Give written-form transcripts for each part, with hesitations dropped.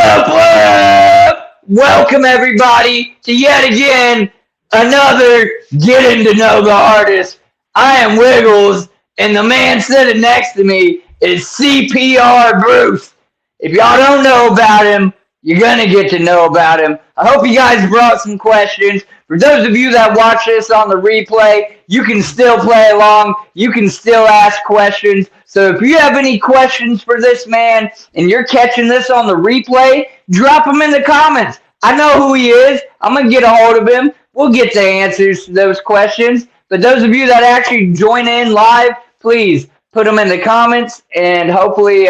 Whooop, whooop! Welcome everybody to yet again another getting to know the artist. I am Wiggles, and the man sitting next to me is CPR Bruce. If y'all don't know about him, you're gonna get to know about him. I hope you guys brought some questions. For those of you that watch this on the replay, you can still play along. You can still ask questions. So if you have any questions for this man and you're catching this on the replay, drop them in the comments. I know who he is. I'm going to get a hold of him. We'll get the answers to those questions. But those of you that actually join in live, please put them in the comments, and hopefully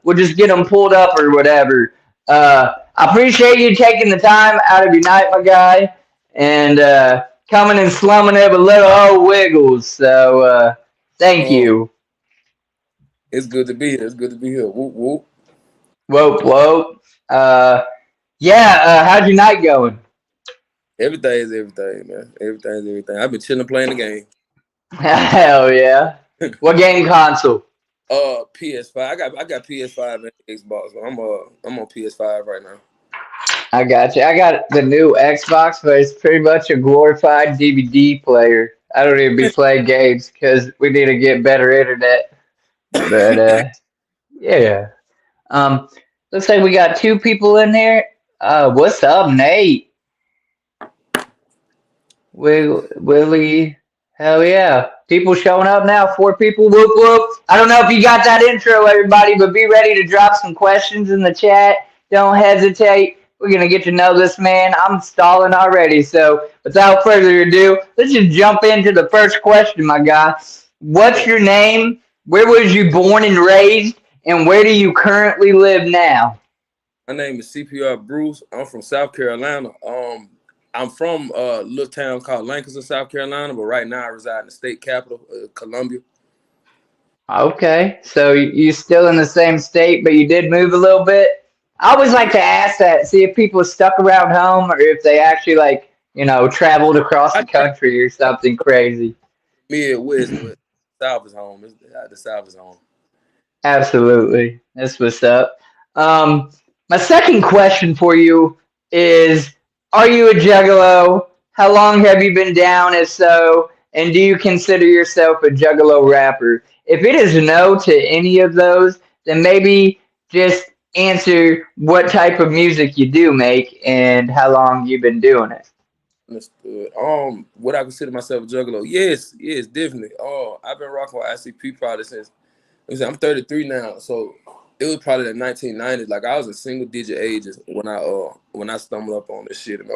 we'll just get them pulled up or whatever. I appreciate you taking the time out of your night, my guy, and coming and slumming it with little old Wiggles. So thank you. It's good to be here. It's good to be here. Whoop, whoop. Whoop, whoop. How's your night going? Everything is everything, man. Everything is everything. I've been chilling playing the game. Hell yeah. What game console? PS5. I got PS5 and Xbox. But I'm on PS5 right now. I got you. I got the new Xbox, but it's pretty much a glorified DVD player. I don't even be playing games because we need to get better internet. But yeah. Looks like we got two people in here. What's up, Nate? Willie. Hell yeah. People showing up now. 4 people. Whoop whoop. I don't know if you got that intro, everybody, but be ready to drop some questions in the chat. Don't hesitate. We're going to get to know this man. I'm stalling already. So without further ado, let's just jump into the first question, my guy. What's your name? Where was you born and raised? And where do you currently live now? My name is CPR Bruce. I'm from South Carolina. I'm from a little town called Lancaster, South Carolina, but right now I reside in the state capital, Columbia. Okay, so you still in the same state, but you did move a little bit? I always like to ask that, see if people stuck around home or if they actually traveled across the country or something crazy. Midwest, but South is home. The South is home. Absolutely. That's what's up. My second question for you is, are you a Juggalo? How long have you been down, if so? And do you consider yourself a Juggalo rapper? If it is no to any of those, then maybe just answer what type of music you do make and how long you've been doing it. Understood. Would I consider myself a Juggalo? Yes, definitely. I've been rocking with ICP probably since I'm 33 now, so it was probably the 1990s. Like I was in single digit ages when I stumbled up on this shit. And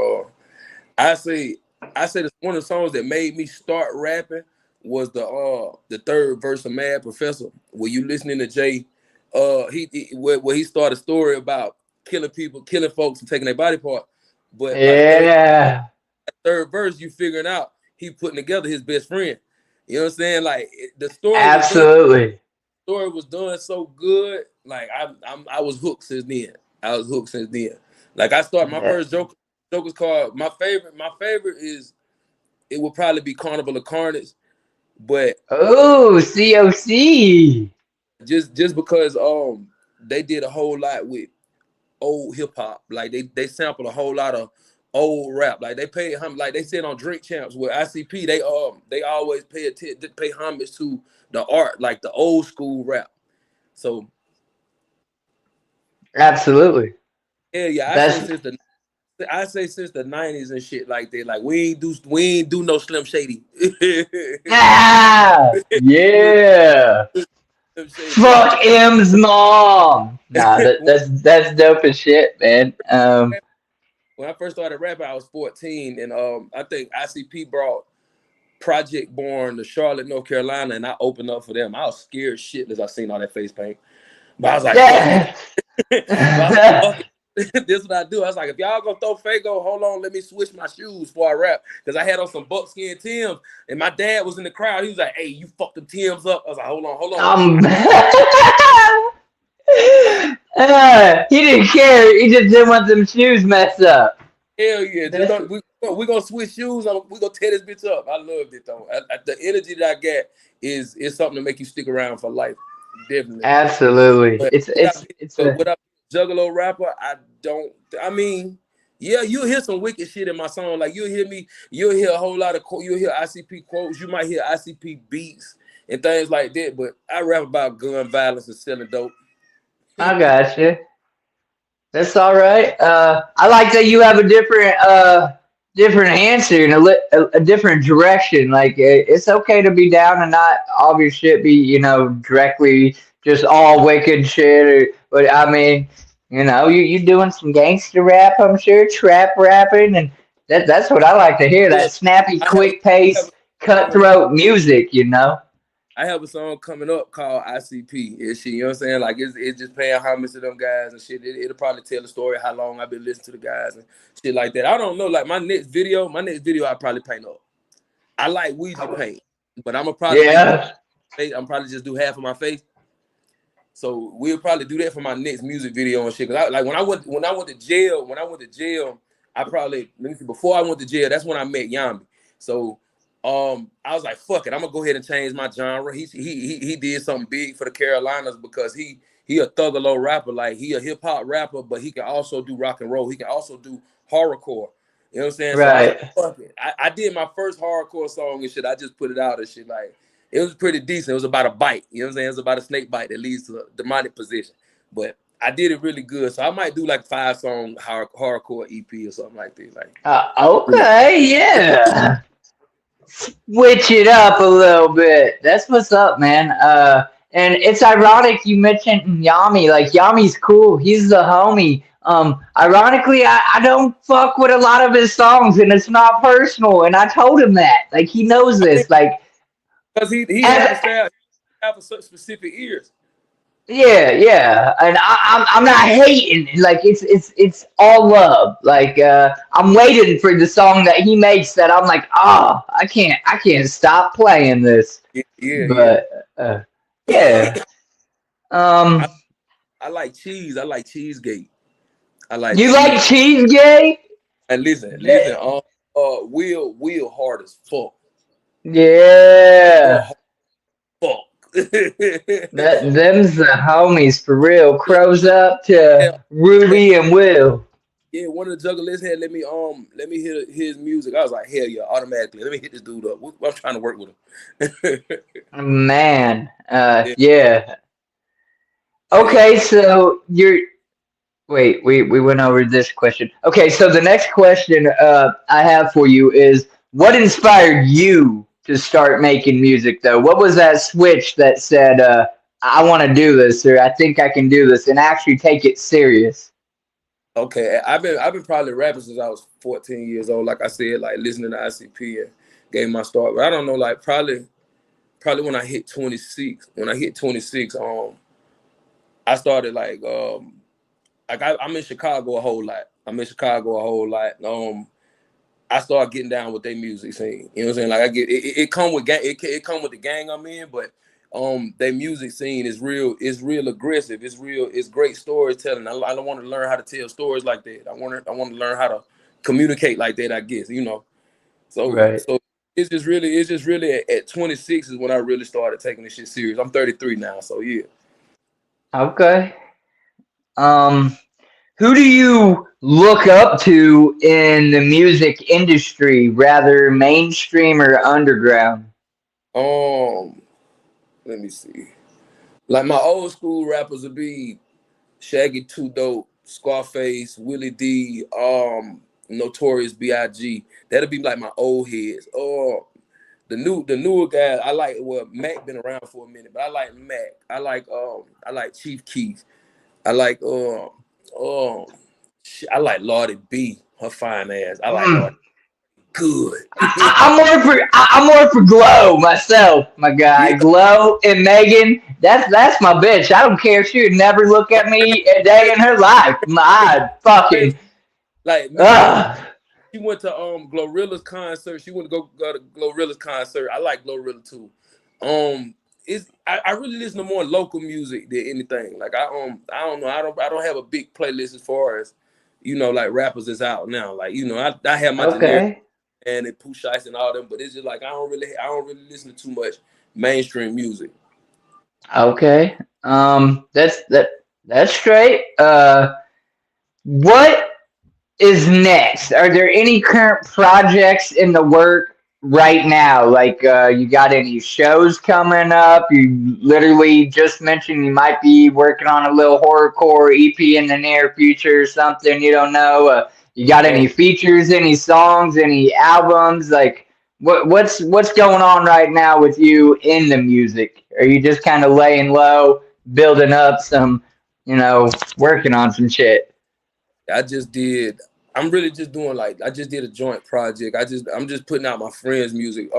I say that one of the songs that made me start rapping was the third verse of Mad Professor. Where you listening to Jay, where he started a story about killing people, killing folks, and taking their body part. But yeah, third verse, you figuring out he putting together his best friend. You know what I'm saying? Like the story. Absolutely. Story was done so good. Like I was hooked since then. Like I started my first Joker's called my favorite is it would probably be Carnival of Carnage, but COC. Just because they did a whole lot with old hip hop. Like they sampled a whole lot of old rap. Like they paid like they said on Drink Champs with ICP, they always pay homage to the art, like the old school rap. So absolutely. Yeah. I say since the 90s and shit like that. Like we ain't do no Slim Shady. Yeah. Fuck M's mom. Nah, that's dope as shit, man. When I first started rapping, I was 14, and I think ICP brought Project Born to Charlotte, North Carolina, and I opened up for them. I was scared shitless. I seen all that face paint, but I was like, yeah. fuck it. This is what I do. I was like, if y'all gonna throw Fago, hold on, let me switch my shoes before I rap. Because I had on some buckskin Timbs, and my dad was in the crowd. He was like, hey, you fucked the Timbs up. I was like, hold on. He didn't care. He just didn't want them shoes messed up. Hell yeah. We're going to switch shoes. We're going to tear this bitch up. I loved it, though. The energy that I get is something to make you stick around for life. Definitely. Absolutely. But it's Juggalo rapper, I don't. I mean, yeah, you'll hear some wicked shit in my song. Like you'll hear me, you'll hear a whole lot of, you'll hear ICP quotes. You might hear ICP beats and things like that. But I rap about gun violence and selling dope. I got you. That's all right. I like that you have a different answer and a different direction. Like it's okay to be down and not all of your shit be directly just all wicked shit. But I mean, you doing some gangster rap, I'm sure, trap rapping, and that's what I like to hear. Yeah, That snappy, I have, quick pace, coming cutthroat music. I have a song coming up called ICP. And shit, you know what I'm saying? Like it's just paying homage to them guys and shit. It'll probably tell the story how long I've been listening to the guys and shit like that. I don't know. Like my next video, I probably paint up. I like Ouija paint, but I'm gonna probably just do Yeah. I'm probably just do half of my face. So we'll probably do that for my next music video and shit. Cause like when I went to jail, I probably let me see, before I went to jail, that's when I met Yami. So I was like, fuck it, I'm gonna go ahead and change my genre. He did something big for the Carolinas because he a thuggalo rapper, like he a hip hop rapper, but he can also do rock and roll. He can also do horrorcore. You know what I'm saying? So I was Right. like, fuck it. I did my first hardcore song and shit. I just put it out and shit. Like it was pretty decent. It was about a bite. You know what I'm saying? It was about a snake bite that leads to a demonic possession. But I did it really good. So I might do like 5-song hardcore EP or something like that. Like Okay. Yeah. Switch it up a little bit. That's what's up, man. And it's ironic you mentioned Yami. Like Yami's cool. He's the homie. Ironically, I don't fuck with a lot of his songs, and it's not personal. And I told him that. Like he knows I think this. Like, because he have a as, style, he have a such specific ears. yeah, yeah. And I'm not hating. Like it's all love. Like I'm waiting for the song that he makes that I'm like, I can't stop playing this. Yeah. But yeah. Um, I, I like cheese. I like cheesegate. I like you cheese. like cheesecake? And listen. Yeah. Will hard as fuck. Will Yeah. hard as fuck. Them's the homies for real. Crows up Yeah, to yeah, Ruby and Will. yeah, one of the jugglers had let me hear his music. I was like, hell yeah, automatically. Let me hit this dude up. I'm trying to work with him. Man. Yeah. Yeah. Yeah. Okay, so you're wait, we went over this question. Okay, so the next question I have for you is what inspired you to start making music though? What was that switch that said I want to do this or I think I can do this and actually take it serious? Okay. I've been probably rapping since I was 14 years old. Like I said, like listening to ICP and gave my start. But I don't know, like probably when I hit 26. When I hit 26, I started like I'm in Chicago a whole lot. I start getting down with their music scene. You know what I'm saying? Like I get it come with gang, it come with the gang I'm in, but their music scene is real aggressive. It's great storytelling. I don't want to learn how to tell stories like that. I want to learn how to communicate like that, I guess, you know. So Right. so it's just really at 26 is when I really started taking this shit serious. I'm 33 now, so yeah. Okay. Um, who do you look up to in the music industry, rather mainstream or underground? Um, let me see. Like my old school rappers would be Shaggy Two Dope, Scarface, Willie D, Notorious B.I.G. That'll be like my old heads. The newer guys, I like Mac been around for a minute, but I like Mac. I like Chief Keef. I like um I like Lordy B, her fine ass. I like Lordy Mm. good. I'm more for Glow myself, my guy. Yeah, Glow and Megan, that's my bitch. I don't care if she would never look at me a day in her life. My crazy. fucking Like me, ugh. she went to Glorilla's concert. She went to go to Glorilla's concert. I like Glorilla too. I really listen to more local music than anything. Like I don't know. I don't have a big playlist as far as like rappers is out now. Like I have my generic Okay. and Pooh Shiesty and all them, but it's just like I don't really listen to too much mainstream music. Okay. That's That's straight. What is next? Are there any current projects in the work right now? Like, you got any shows coming up? You literally just mentioned you might be working on a little horrorcore EP in the near future or something. You don't know. You got Um, any features, any songs, any albums? Like, what's going on right now with you in the music? Are you just kind of laying low, building up some, working on some shit? I just did. I'm really just doing like I just did a joint project. I'm just putting out my friends' music.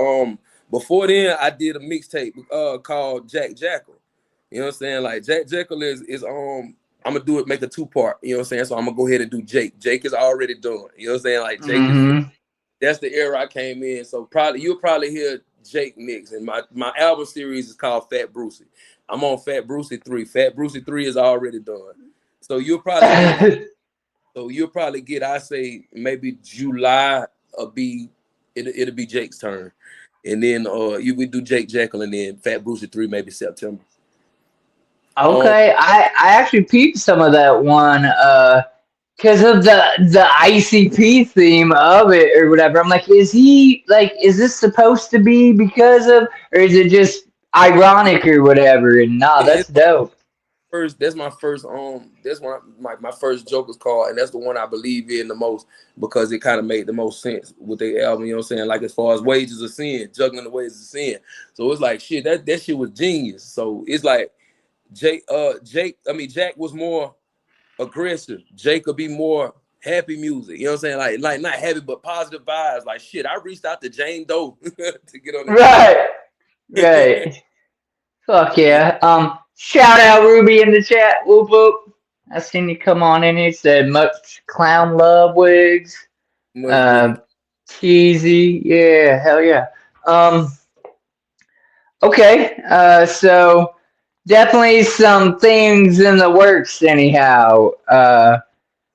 Before then I did a mixtape called Jack Jackal. You know what I'm saying? Like Jack Jackal is I'm gonna do it, make a two-part. You know what I'm saying? So I'm gonna go ahead and do Jake. Jake is already done. You know what I'm saying? Like Jake is Mm-hmm. that's the era I came in. So probably you'll probably hear Jake mix. And my album series is called Fat Brucey. I'm on Fat Brucey 3. Fat Brucey 3 is already done. So you'll probably get, I say maybe July it'll be Jake's turn. And then you would do Jake Jekyll and then Fat Brucey 3 maybe September. Um Okay, I actually peeped some of that one because of the ICP theme of it or whatever. I'm like, is this supposed to be because of, or is it just ironic or whatever? And nah, it's that's dope. my first that's one my first Joker's card, and that's the one I believe in the most because it kind of made the most sense with their album, you know what I'm saying? Like as far as wages of sin, juggling the wages of sin. So it's like shit, that shit was genius. So it's like Jack was more aggressive. Jake could be more happy music. You know what I'm saying? Like not happy but positive vibes. Like shit, I reached out to Jane Doe to get on the track. Right, right. Fuck yeah. Shout out Ruby in the chat. Whoop whoop. I seen you come on in here. Said much clown love wigs. Much Uh, love. cheesy. Yeah, hell yeah. Um, okay. So definitely some things in the works anyhow.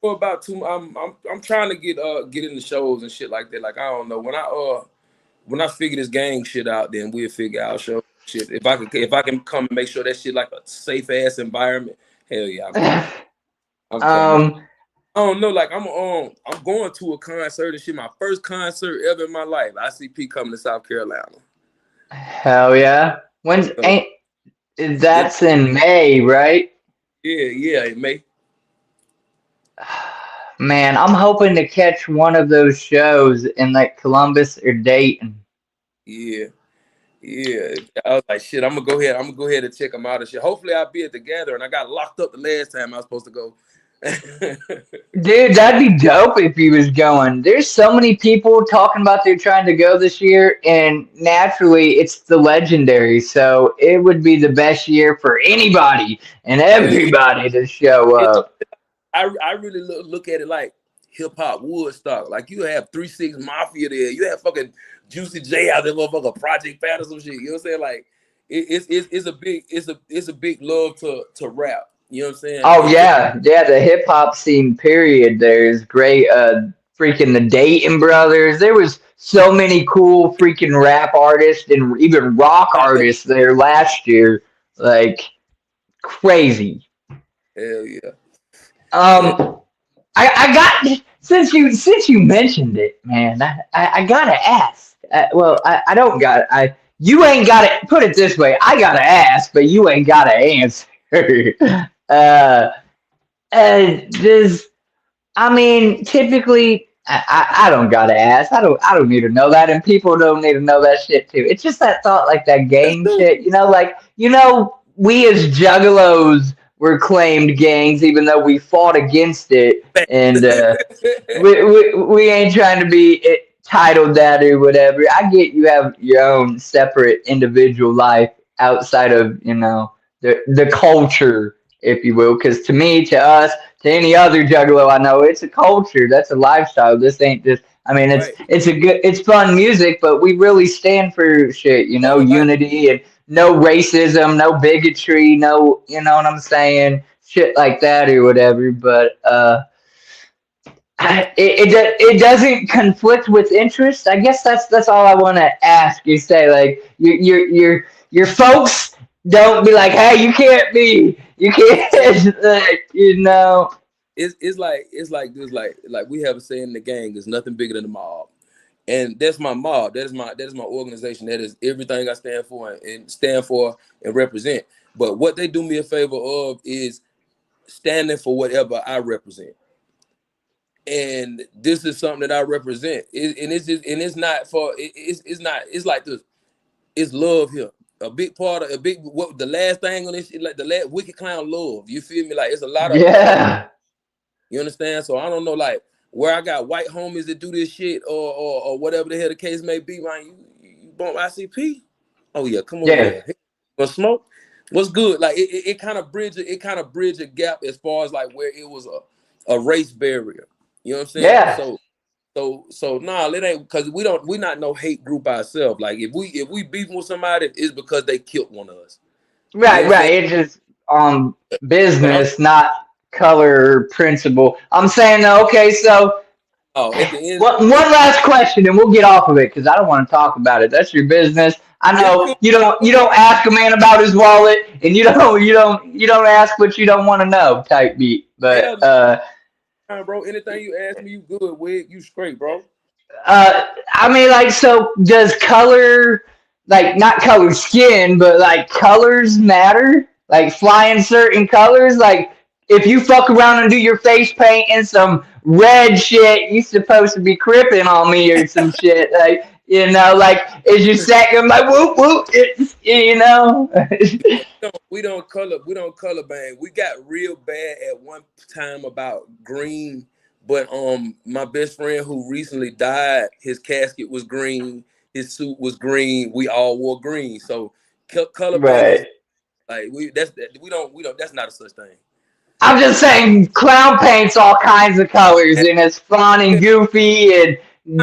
For about two, I'm trying to get into shows and shit like that. Like I don't know when I figure this gang shit out, then we'll figure out show shit. If I can come and make sure that shit like a safe ass environment, hell yeah, I'm coming. I'm coming. um, I don't know, like I'm going to a concert and shit. My first concert ever in my life. ICP coming to South Carolina. hell yeah. When's So ain't yeah, that's in May, right? yeah, it may. Man, I'm hoping to catch one of those shows in like Columbus or Dayton. Yeah. Yeah, I was like, shit. I'm gonna go ahead and check them out and shit. Hopefully, I'll be at the gathering. I got locked up the last time I was supposed to go. Dude, that'd be dope if he was going. There's so many people talking about they're trying to go this year, and naturally, it's the legendary. So it would be the best year for anybody and Hell yeah. everybody to show It, up. I really look at it like hip hop Woodstock. Like you have 3 6 Mafia there. You have fucking Juicy J out there, motherfucker Project Pat or some shit. You know what I'm saying? Like it's a big love to rap. You know what I'm saying? Oh yeah, yeah. The hip hop scene, period. There's great. Freaking the Dayton brothers. There was so many cool freaking rap artists and even rock artists there last year. Like crazy. Hell yeah. Yeah. Um, I got since you mentioned it, man. I gotta ask. I don't got. I You ain't got to put it this way. I gotta ask, but you ain't gotta answer. uh, does I mean, typically, I don't gotta ask. I don't need to know that, and people don't need to know that shit too. It's just that thought, like that Let's gang do shit. Like we as Juggalos were claimed gangs, even though we fought against it, and it. we ain't trying to be titled that or whatever. I get you have your own separate individual life outside of the culture, if you will. Because to me, to us, to any other juggalo I know, it's a culture. That's a lifestyle. This ain't just. I mean, it's Right. it's a good, it's fun music, but we really stand for shit. All about Unity and no racism, no bigotry, no, you know what I'm saying, shit like that or whatever. But it doesn't conflict with interest. I guess that's all I want to ask. You say like your folks don't be like, hey, you can't, like, you know. It's like this, like we have a saying in the gang, there's nothing bigger than the mob. And that's my mob. That is my organization. That is everything I stand for and represent. But what they do me a favor of is standing for whatever I represent. And this is something that I represent. And it's just, and it's not for it's not, it's like this. It's love here. A big part of what the last thing on this shit, like the last wicked clown love. You feel me? Like it's a lot of Yeah. you understand? So I don't know, like where I got white homies that do this shit or whatever the hell the case may be, man. You bump ICP? Oh yeah, come over Yeah. here. Want smoke? What's good? Like it kind of bridge a gap as far as like where it was a race barrier. You know what I'm saying? Yeah. So nah, it ain't, because we not no hate group ourselves. Like if we beefing with somebody, it's because they killed one of us. You know Right, what I'm saying? right. It's just on But I'm business, not color or principle. I'm saying though, okay, so at the end, one last question and we'll get off of it because I don't want to talk about it. That's your business. I it's know cool. you don't ask a man about his wallet and you don't ask what you don't want to know type beat. Hell But no, bro. Anything you ask me, you good with. You straight, bro. I mean, like, so does color, like, not color skin, but like colors matter? Like, flying certain colors? Like, if you fuck around and do your face paint in some red shit, you supposed to be cripping on me or some shit. Like, you know, like, is your second like whoop whoop? It's, you know? We don't color bang. We got real bad at one time about green, but my best friend who recently died, his casket was green, his suit was green. We all wore green. So color bang is Right. like we don't that's not a such thing. I'm just saying, clown paints all kinds of colors, and it's fun and goofy, and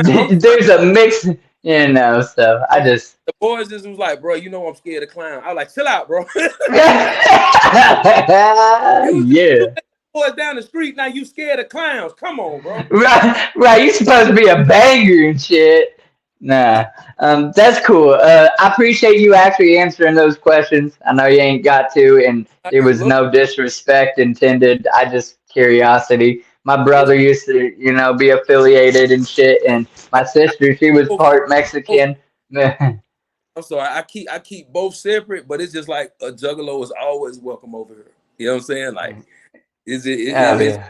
I'm there's a mix, you know. So I just, the boys just was like, bro, I'm scared of clown. I was like, chill out, bro. You was just yeah, shooting at boys down the street. Now you scared of clowns. Come on, bro. right, right. You're supposed to be a banger and shit. Nah, that's cool. I appreciate you actually answering those questions. I know you ain't got to, and I there was look, no disrespect intended. I just curiosity. My it's brother used to, you know, be affiliated and shit, and my sister, she was part both. Mexican. I'm sorry. I keep both separate, but it's just like a juggalo is always welcome over here. You know what I'm saying? Like, Oh yeah.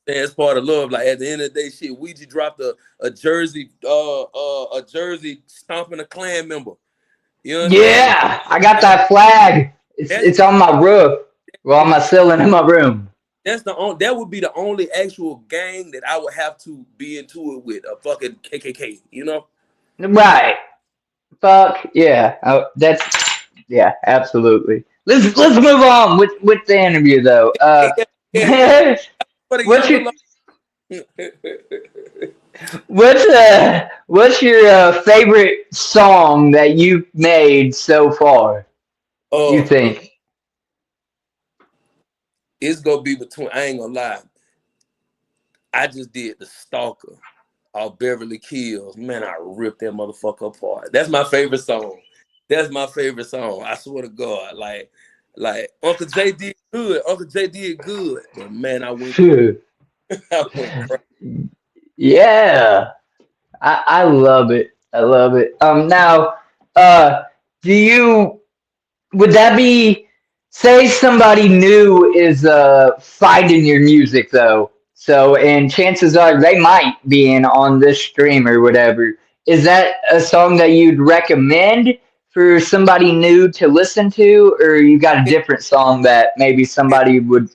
it's part of love. Like at the end of the day, shit, Ouija dropped a jersey stomping a clan member. You know what I'm saying? Yeah, I got that flag. That It's on my roof. Well, on my ceiling in my room. that would be the only actual gang that I would have to be into it with, a fucking KKK. You know? Right. Fuck yeah. Oh, that's yeah, absolutely. Let's move on with the interview though. Yeah. For the What's your younger. what's your favorite song that you've made so far? You uh, think? it's gonna be between. I ain't gonna lie. I just did the Stalker off Beverly Hills. Man, I ripped that motherfucker apart. That's my favorite song. That's my favorite song. I swear to God. Like Uncle J did good. Uncle J did good. But man, I went crazy. Phew. I went crazy. Yeah. I love it. I love it. Now, uh, do you would that be say somebody new is finding your music though? So and chances are they might be in on this stream or whatever. Is that a song that you'd recommend for somebody new to listen to, or you got a different song that maybe somebody would?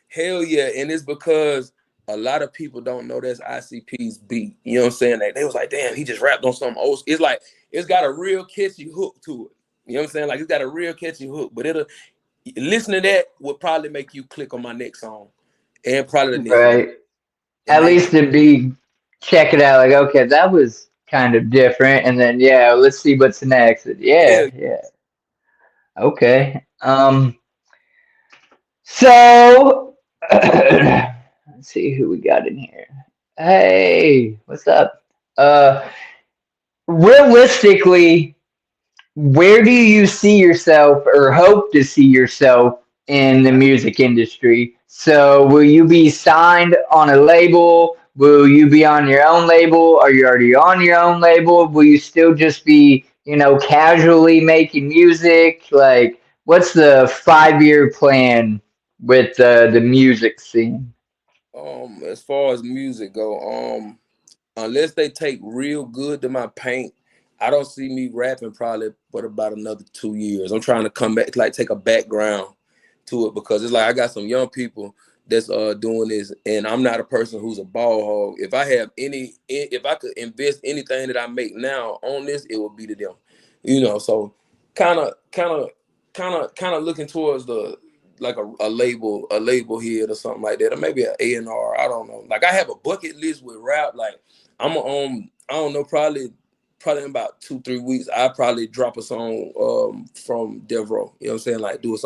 Hell yeah. And it's because a lot of people don't know that's ICP's beat. You know what I'm saying? They was like, damn, he just rapped on something old. It's like it's got a real catchy hook to it. You know what I'm saying? Like it's got a real catchy hook. But it'll listen to that would probably make you click on my next song. And probably the next one. Right. And At then least it'd be check it out like okay that was kind of different and then yeah let's see what's next yeah hell yeah okay so let's see who we got in here. Hey, what's up? uh Realistically, Where do you see yourself or hope to see yourself in the music industry? So, will you be signed on a label? Will you be on your own label? Are you already on your own label? Will you still just be, casually making music? Like, what's the 5 year plan with the music scene? As far as music go, unless they take real good to my paint, I don't see me rapping probably but about another 2 years. I'm trying to come back, like take a background to it because it's like I got some young people that's doing this, and I'm not a person who's a ball hog. If I have if I could invest anything that I make now on this, it would be to them, So kind of, kind of looking towards the like a label here or something like that, or maybe an A&R. I don't know. Like I have a bucket list with rap. Like I don't know, probably in about 2-3 weeks, I probably drop a song from Devro. You know what I'm saying? Like get a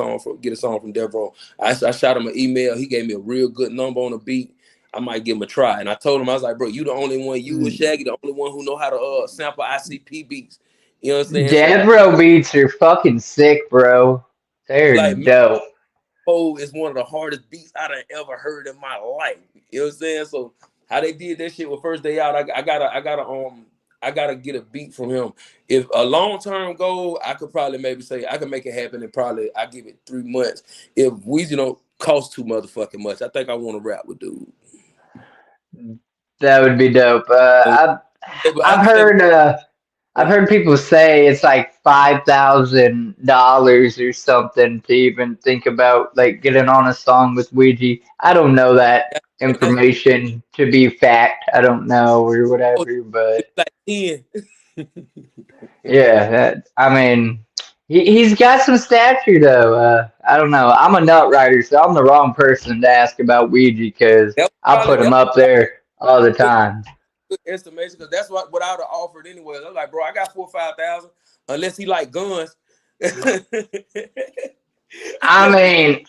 song from Devro. I shot him an email. He gave me a real good number on the beat. I might give him a try. And I told him, I was like, bro, you the only one, you and Shaggy, the only one who know how to sample ICP beats. You know what I'm saying? So Death beats are fucking sick, bro. They're like dope. Oh, is one of the hardest beats I done ever heard in my life. You know what I'm saying? So how they did that shit with First Day Out, I gotta get a beat from him. If a long term goal, I could probably maybe say I can make it happen in probably I give it 3 months. If Weezy don't cost too motherfucking much, I think I want to rap with dude. That would be dope. I I've can maybe heard I've heard people say it's like $5,000 or something to even think about like getting on a song with Ouija. I don't know that that's information to be fact. I don't know or oh, whatever, but it's like 10. yeah, I mean, he's got some stature though. I don't know. I'm a nut writer, so I'm the wrong person to ask about Ouija because I put him That's up there all the good, time. good estimation because that's what I would have offered anyway. I'm like, bro, I got 4 or 5 thousand unless he like guns. I mean,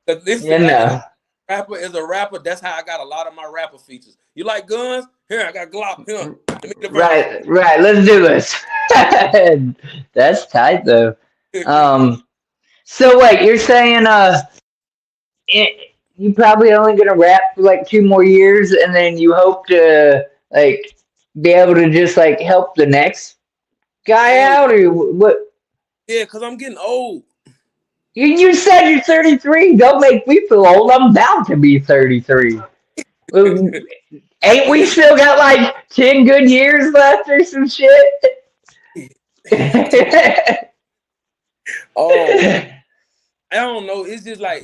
Listen, you like know, rapper is a rapper. That's how I got a lot of my rapper features. You like guns? Here, I got Glock. Here, let me get the verse. right, right. Let's do this. That's tight though. Um, so wait, you're saying you probably only gonna rap for like 2 more years, and then you hope to like be able to just like help the next guy Hell out, or what? yeah, cause I'm getting old. You said you're 33. Don't make me feel old. I'm bound to be 33. Well, ain't we still got like 10 good years left or some shit? um, I don't know. It's just like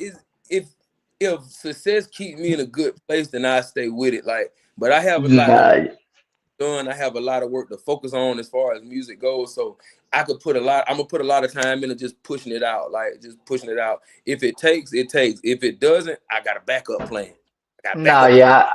if success keep me in a good place, then I stay with it. Like, but I have a lot of Nah, done. I have a lot of work to focus on as far as music goes. So I could put a lot. I'm gonna put a lot of time into just pushing it out. Like just pushing it out. If it takes, it takes. If it doesn't, I got a backup plan. I got no, backup plan. yeah,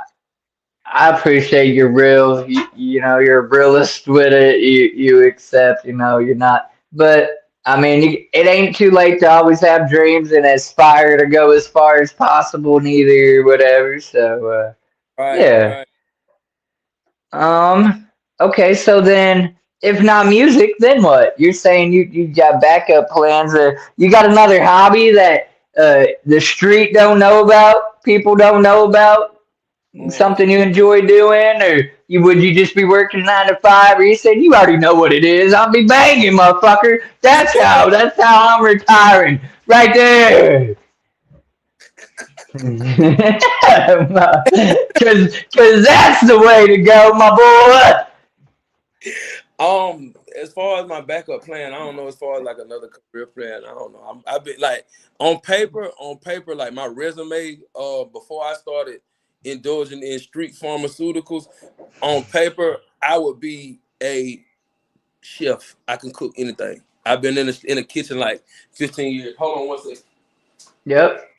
I appreciate you're real. You're a realist with it. You accept. You're not. But I mean, it ain't too late to always have dreams and aspire to go as far as possible, neither, whatever. So, Right, yeah. right. Um. Okay. So then, if not music, then what? You're saying you got backup plans. You got another hobby that the street don't know about, people don't know about. Something you enjoy doing, or would you just be working 9 to 5? Or you said you already know what it is. I'll be banging, motherfucker. That's how I'm retiring, right there. Cause that's the way to go, my boy. As far as my backup plan, I don't know. As far as like another career plan, I don't know. I've been like on paper, like my resume. Before I started indulging in street pharmaceuticals, on paper, I would be a chef. I can cook anything. I've been in the kitchen like 15 years. Hold on one second. Yep.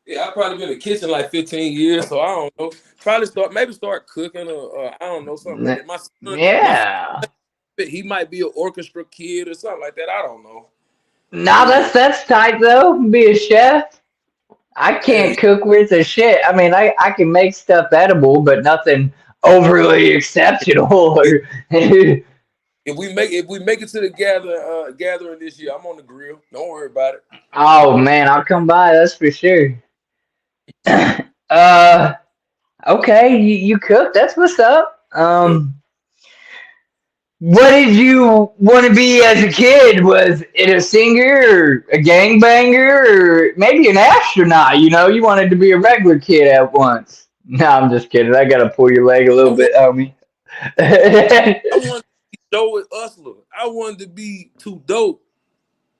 Yeah, I've probably been in the kitchen like 15 years, so I don't know. Probably start cooking or I don't know, something like that. My son, Yeah. he might be an orchestra kid or something like that. I don't know. Nah, You that's know. that's tight though. Be a chef. I Yeah, can't cook worth a shit. I mean, I can make stuff edible, but nothing overly exceptional. Or If we make it to the gathering this year, I'm on the grill. Don't worry about it. oh man, I'll come by. That's for sure. uh, okay, you cook. That's what's up. Yeah. What did you want to be as a kid? Was it a singer or a gangbanger or maybe an astronaut? You know, you wanted to be a regular kid at once. No, I'm just kidding. I gotta pull your leg a I little want bit, homie. I wanted to be Joey Hustler. I wanted to be too dope.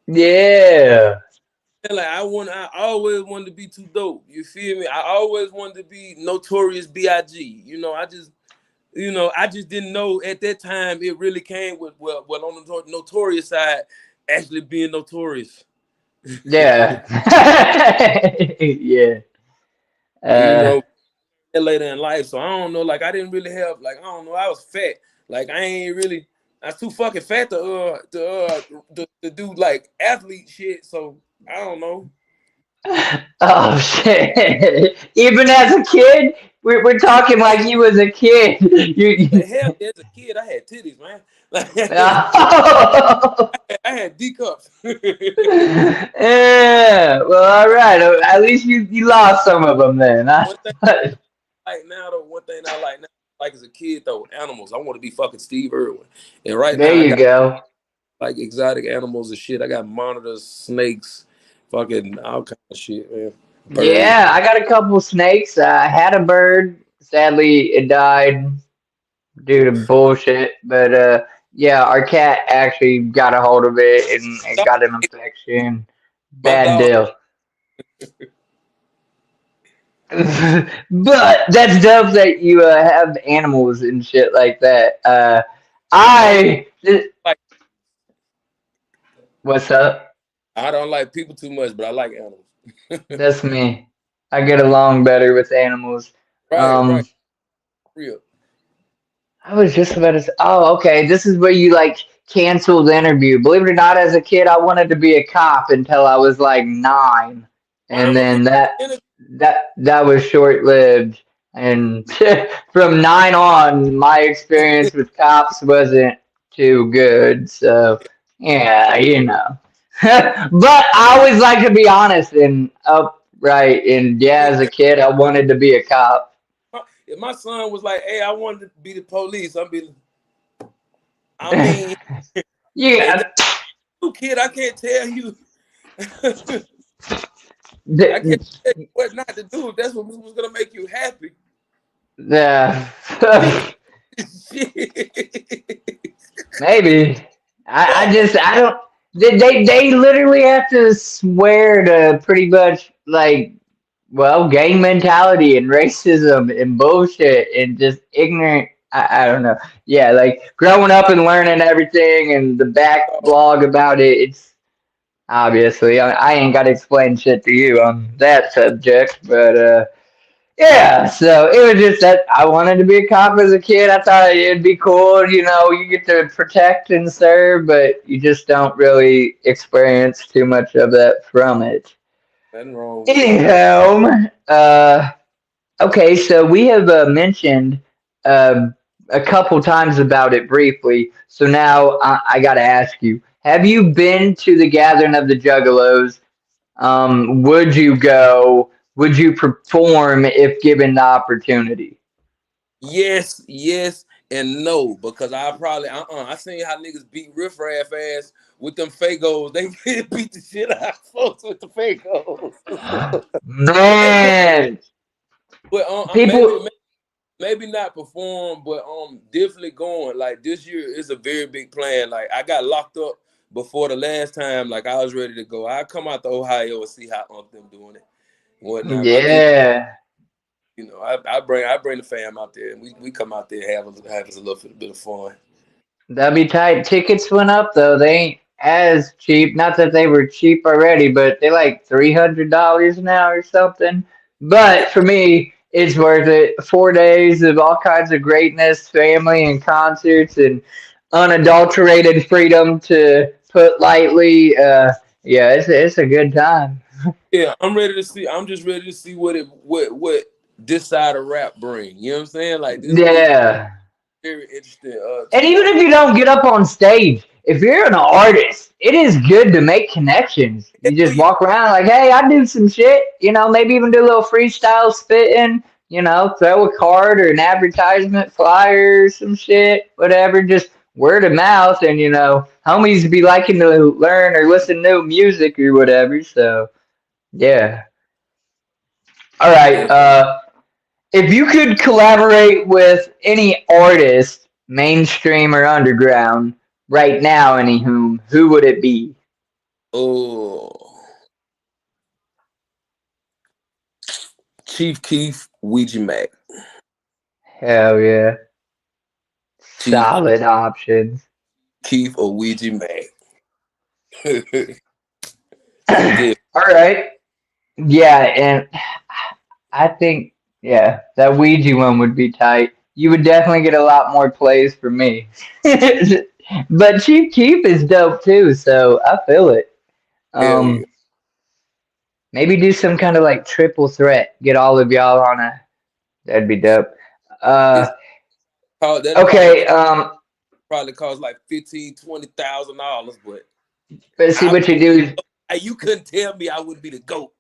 Yeah. And like I always wanted to be too dope. You feel me? I always wanted to be Notorious B.I.G. I just didn't know at that time it really came with well on the notorious side, actually being notorious. Yeah. Yeah. And Uh, later in life, so I don't know. Like I didn't really have like I don't know. I was fat. Like I ain't really. I was too fucking fat to do like athlete shit. So I don't know. oh shit. Even as a kid, we're talking like you was a kid. But hell, as a kid, I had titties, man. Like Oh. I had D cups. Yeah. Well, all right. At least you lost some of them then. One thing like now though, one thing I like now, like as a kid though, animals. I want to be fucking Steve Irwin. And right There now I you got go. like exotic animals and shit. I got monitors, snakes, fucking all kind of shit, man. Birds. Yeah, I got a couple snakes. I had a bird. Sadly, it died due to bullshit. But yeah, our cat actually got a hold of it and it got an infection. My Bad dog. deal. But that's dope that you have animals and shit like that. I don't I like what's up? I don't like people too much, but I like animals. That's me. I get along better with animals. Right, Um, right. Real. I was just about to say, oh, okay. This is where you like cancel the interview. Believe it or not, as a kid, I wanted to be a cop until I was like 9, Why and don't you then interview? that was short lived. And from 9 on, my experience with cops wasn't too good. So yeah, you know. But I always like to be honest and upright. And yeah, as a kid, I wanted to be a cop. If my son was like, "Hey, I wanted to be the police," I mean, hey, Yeah. you kid, I can't tell you. I can't The, tell you what not to do. If that's what was gonna make you happy. the, Shit. maybe. I Fuck. just I don't they literally have to swear to pretty much like well gang mentality and racism and bullshit and just ignorant I don't know. Yeah, like growing up and learning everything and the backlog about it, it's obviously I ain't gotta explain shit to you on that subject, but yeah, so it was just that I wanted to be a cop as a kid. I thought it'd be cool, you know, you get to protect and serve, but you just don't really experience too much of that from it. Nothing wrong with it. Anyhow, okay, so we have mentioned uh, a couple times about it briefly. So now I got to ask you: have you been to the gathering of the Juggalos? Would you go? Would you perform if given the opportunity? Yes, yes, and no, because I probably I seen how niggas beat riffraff ass with them Fagos. They beat the shit out of folks with the Fagos. Man, But people, maybe not perform, but definitely going. Like this year is a very big plan. Like I got locked up before the last time. Like I was ready to go. I come out to Ohio and see how them doing it, and whatnot. My people, yeah. I bring the fam out there, and we come out there and have us a little bit of fun. That'd be tight. Tickets went up though. They ain't as cheap. Not that they were cheap already, but they like $300 now or something. But for me, it's worth it. 4 days of all kinds of greatness, family and concerts, and unadulterated freedom to put lightly. Yeah, it's a good time. Yeah, I'm ready to see. I'm just ready to see what this side of rap bring. You know what I'm saying? Like this Yeah. very interesting And to even like. if you don't get up on stage, if you're an artist, it is good to make connections. You Hell just yeah, walk around like, hey, I do some shit, maybe even do a little freestyle spitting, throw a card or an advertisement flyer or some shit, whatever, just word of mouth. And, homies be liking to learn or listen to new music or whatever. So, yeah. All right. definitely. If you could collaborate with any artist, mainstream or underground, right now, any who would it be? Oh, Chief Keef, Ouija Mac. Hell yeah. Chief Solid options. Keef or Ouija Mac. All Yeah. right. Yeah, and I think, yeah, that Ouija one would be tight. You would definitely get a lot more plays for me. But Chief Keef is dope too, so I feel it. Hell yeah. Um, Maybe do some kind of like triple threat. Get all of y'all on a. That'd be dope. Uh, It's that'll okay. probably cost like 15, 20,000 dollars, but But see I what you do. you couldn't tell me I would be the GOAT.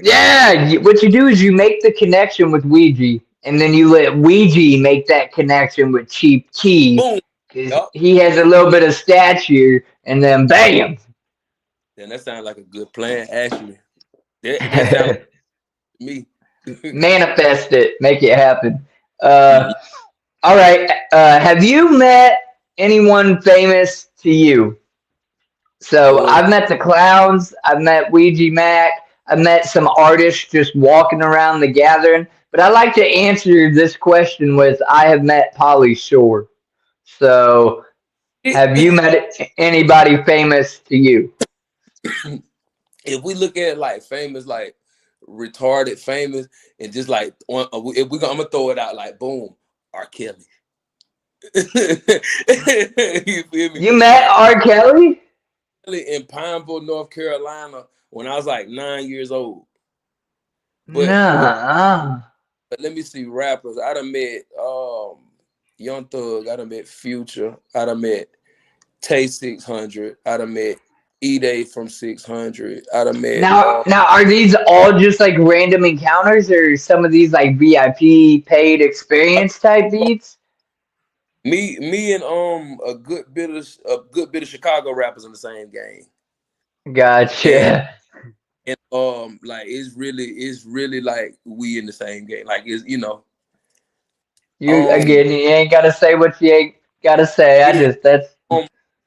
Yeah, what you do is you make the connection with Ouija, and then you let Ouija make that connection with Chief Keef, Boom. because Yup. he has a little bit of stature, and then bam, Then that sounds like a good plan, actually. That sounds like me. manifest it, make it happen. Uh, Mhm. all right. Have you met anyone famous to you? So Well, I've met the clowns, I've met Ouija Mac, I've met some artists just walking around the gathering. But I like to answer this question with I have met Polly Shore. So have you met anybody famous to you? if we look at like famous, like retarded famous, and just like if we, I'm gonna throw it out like boom, R. Kelly. You feel me? You met Like R. Kelly? Kelly in Pineville, North Carolina, when I was like 9 years old. But but Nah. but let me see rappers. I done met Young Thug. I done met Future. I done met Tay 600. I done met E Day from 600. I done met Now, are these all just like random encounters, or some of these like VIP paid experience type beats? me and a good bit of Chicago rappers in the same game. And Gotcha. like it's really like we in the same game. Like it's You um again, you ain't gotta say what you ain't gotta say. I yeah just that's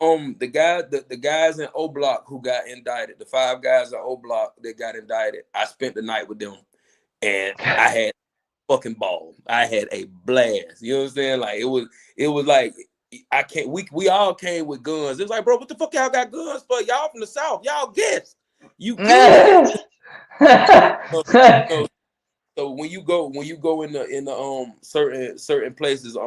um the guys in O Block who got indicted, the five guys in O Block that got indicted. I spent the night with them, and I had fucking ball. I had a blast. You know what I'm saying? Like it was like I can't. We all came with guns. It was like, bro, what the fuck y'all got guns for? Y'all from the South. Y'all guess. You good? So, so, so when you go in the certain places,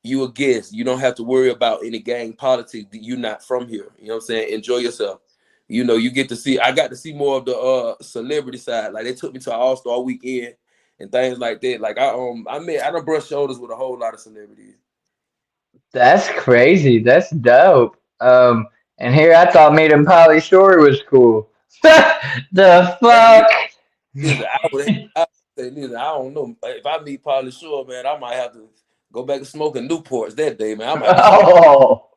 you a guest. You don't have to worry about any gang politics. You're not from here. You know what I'm saying? Enjoy yourself. You get to see. I got to see more of the celebrity side. Like they took me to an All Star weekend and things like that. Like I done brushed shoulders with a whole lot of celebrities. that's crazy. That's dope. And here I thought meeting Polly Shore was cool. The Man, fuck? listen, I would say, listen, I don't know. If I meet Pauly Shore, man, I might have to go back to smoking Newports that day, man. I might need some. Oh,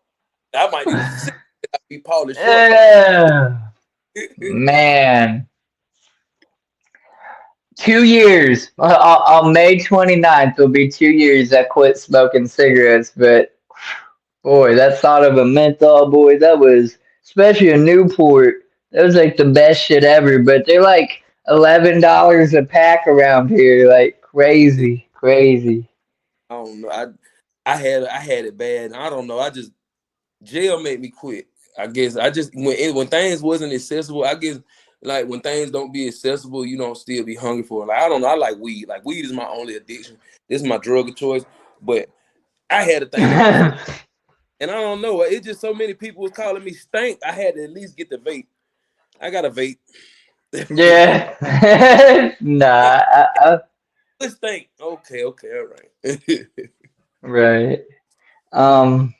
I might need a sip. I be Pauly Shore about yeah. Man. 2 years. On May 29th will be 2 years I quit smoking cigarettes, but boy, that thought of a menthol, boy, that was, especially a Newport, that was like the best shit ever. But they're like $11 a pack around here, like crazy, crazy. I don't know. I had it bad. I don't know. I just jail made me quit. I guess I just when things wasn't accessible. I guess like when things don't be accessible, you don't still be hungry for it. Like I don't know. I like weed. Like weed is my only addiction. This is my drug of choice. But I had a thing to myself, and I don't know. It's just so many people was calling me stank. I had to at least get the vape. I got a vape. Yeah. Nah. Let's think. Okay, all right. Right. Um.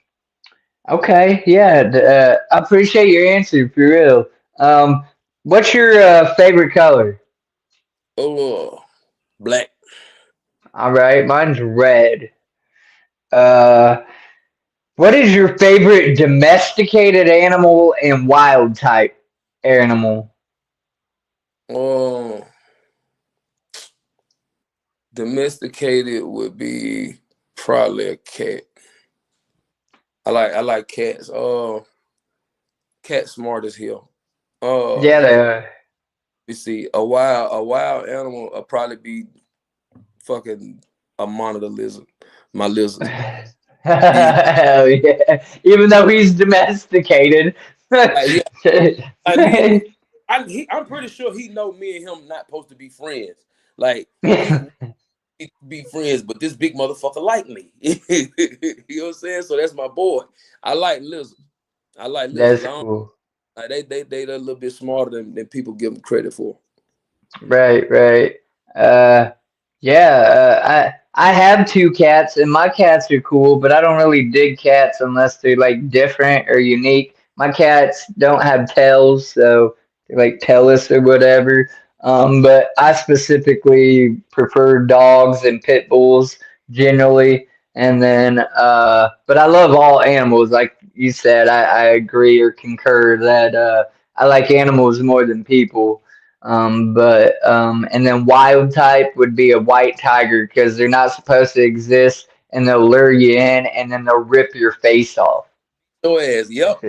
Okay. Yeah. I appreciate your answer for real. Um. What's your favorite color? Oh, black. All right. Mine's red. Uh. What is your favorite domesticated animal and wild type animal? Oh, domesticated would be probably a cat. I like cats. Cat smart as hell. Yeah, Uh, they are. you see, a wild animal will probably be fucking a monitor lizard. My lizard. He Hell yeah. Even though he's domesticated. like yeah, like me. I'm pretty sure he know me and him not supposed to be friends. Like we be friends, but this big motherfucker like me. You know what I'm saying? So that's my boy. I like lizards. I like lizards. That's I don't, cool. like they're a little bit smarter than people give them credit for. Right, right. Uh, yeah, I have two cats, and my cats are cool, but I don't really dig cats unless they're like different or unique. My cats don't have tails, so they're like tailless or whatever. But I specifically prefer dogs and pit bulls generally. And then, but I love all animals. Like you said, I agree or concur that I like animals more than people. And then wild type would be a white tiger because they're not supposed to exist and they'll lure you in and then they'll rip your face off. So as yep.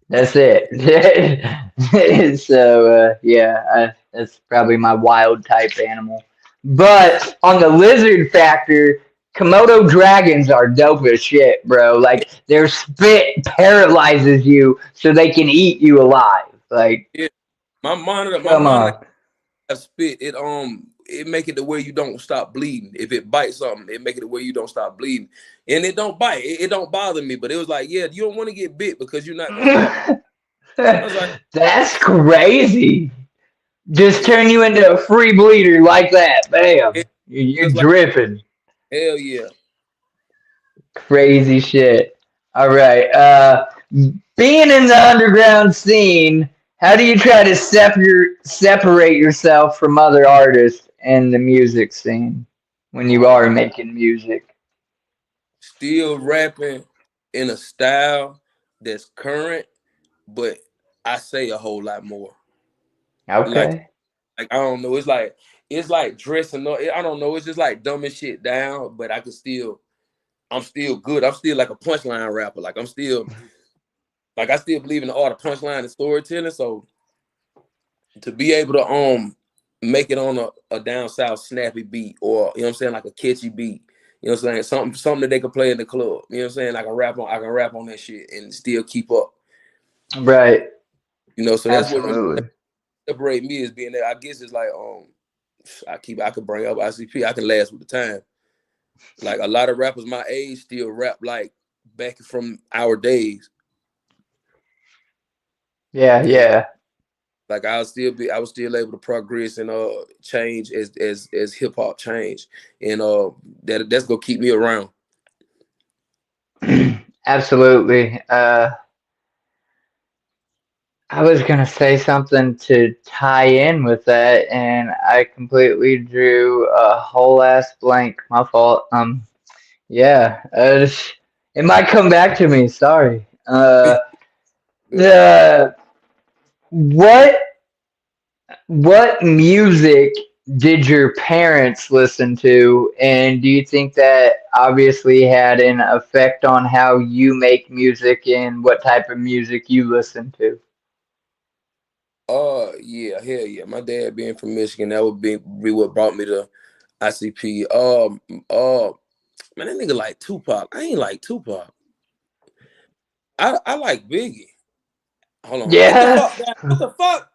That's it. That's it. So, yeah, that's probably my wild type animal. But on the lizard factor, Komodo dragons are dope as shit, bro. Like, their spit paralyzes you so they can eat you alive. Like, Yeah. My come monitor on. have spit. It make it to where you don't stop bleeding. If it bites something, it make it to where you don't stop bleeding. And it don't bite. It don't bother me. But it was like, yeah, you don't want to get bit because you're not gonna stop. I was like, That's crazy. Just yeah, turn you into a free bleeder like that. Bam. it, You're just like dripping. hell yeah. Crazy shit. All right. Being in the underground scene, how do you try to separate yourself from other artists in the music scene when you Um, are making music? Still rapping in a style that's current, but I say a whole lot more. Like Okay. like I don't know. It's like dressing up. I don't know. It's just like dumbing shit down, but I'm still good. I'm still like a punchline rapper. Like I still believe in the art of punchline and storytelling. So to be able to make it on a down south snappy beat, or you know what I'm saying, like a catchy beat. You know what I'm saying? Something that they can play in the club. You know what I'm saying? I can rap on that shit and still keep up. Right. You know, so that's what really Absolutely. separate me is being there. I guess it's like I could bring up ICP. I can last with the time. Like a lot of rappers my age still rap like back from our days. Yeah, And yeah. like I was still able to progress and change as hip hop changed. And that's gonna keep me around. Absolutely. I was gonna say something to tie in with that, and I completely drew a whole ass blank. My fault. Yeah. It might come back to me. Sorry. The what what music did your parents listen to, and do you think that obviously had an effect on how you make music and what type of music you listen to? Yeah, hell yeah. My dad being from Michigan, that would be what brought me to ICP. Man, that nigga like Tupac. I ain't like Tupac. I like Biggie. Hold on. Get the Yeah. fuck down. What the fuck?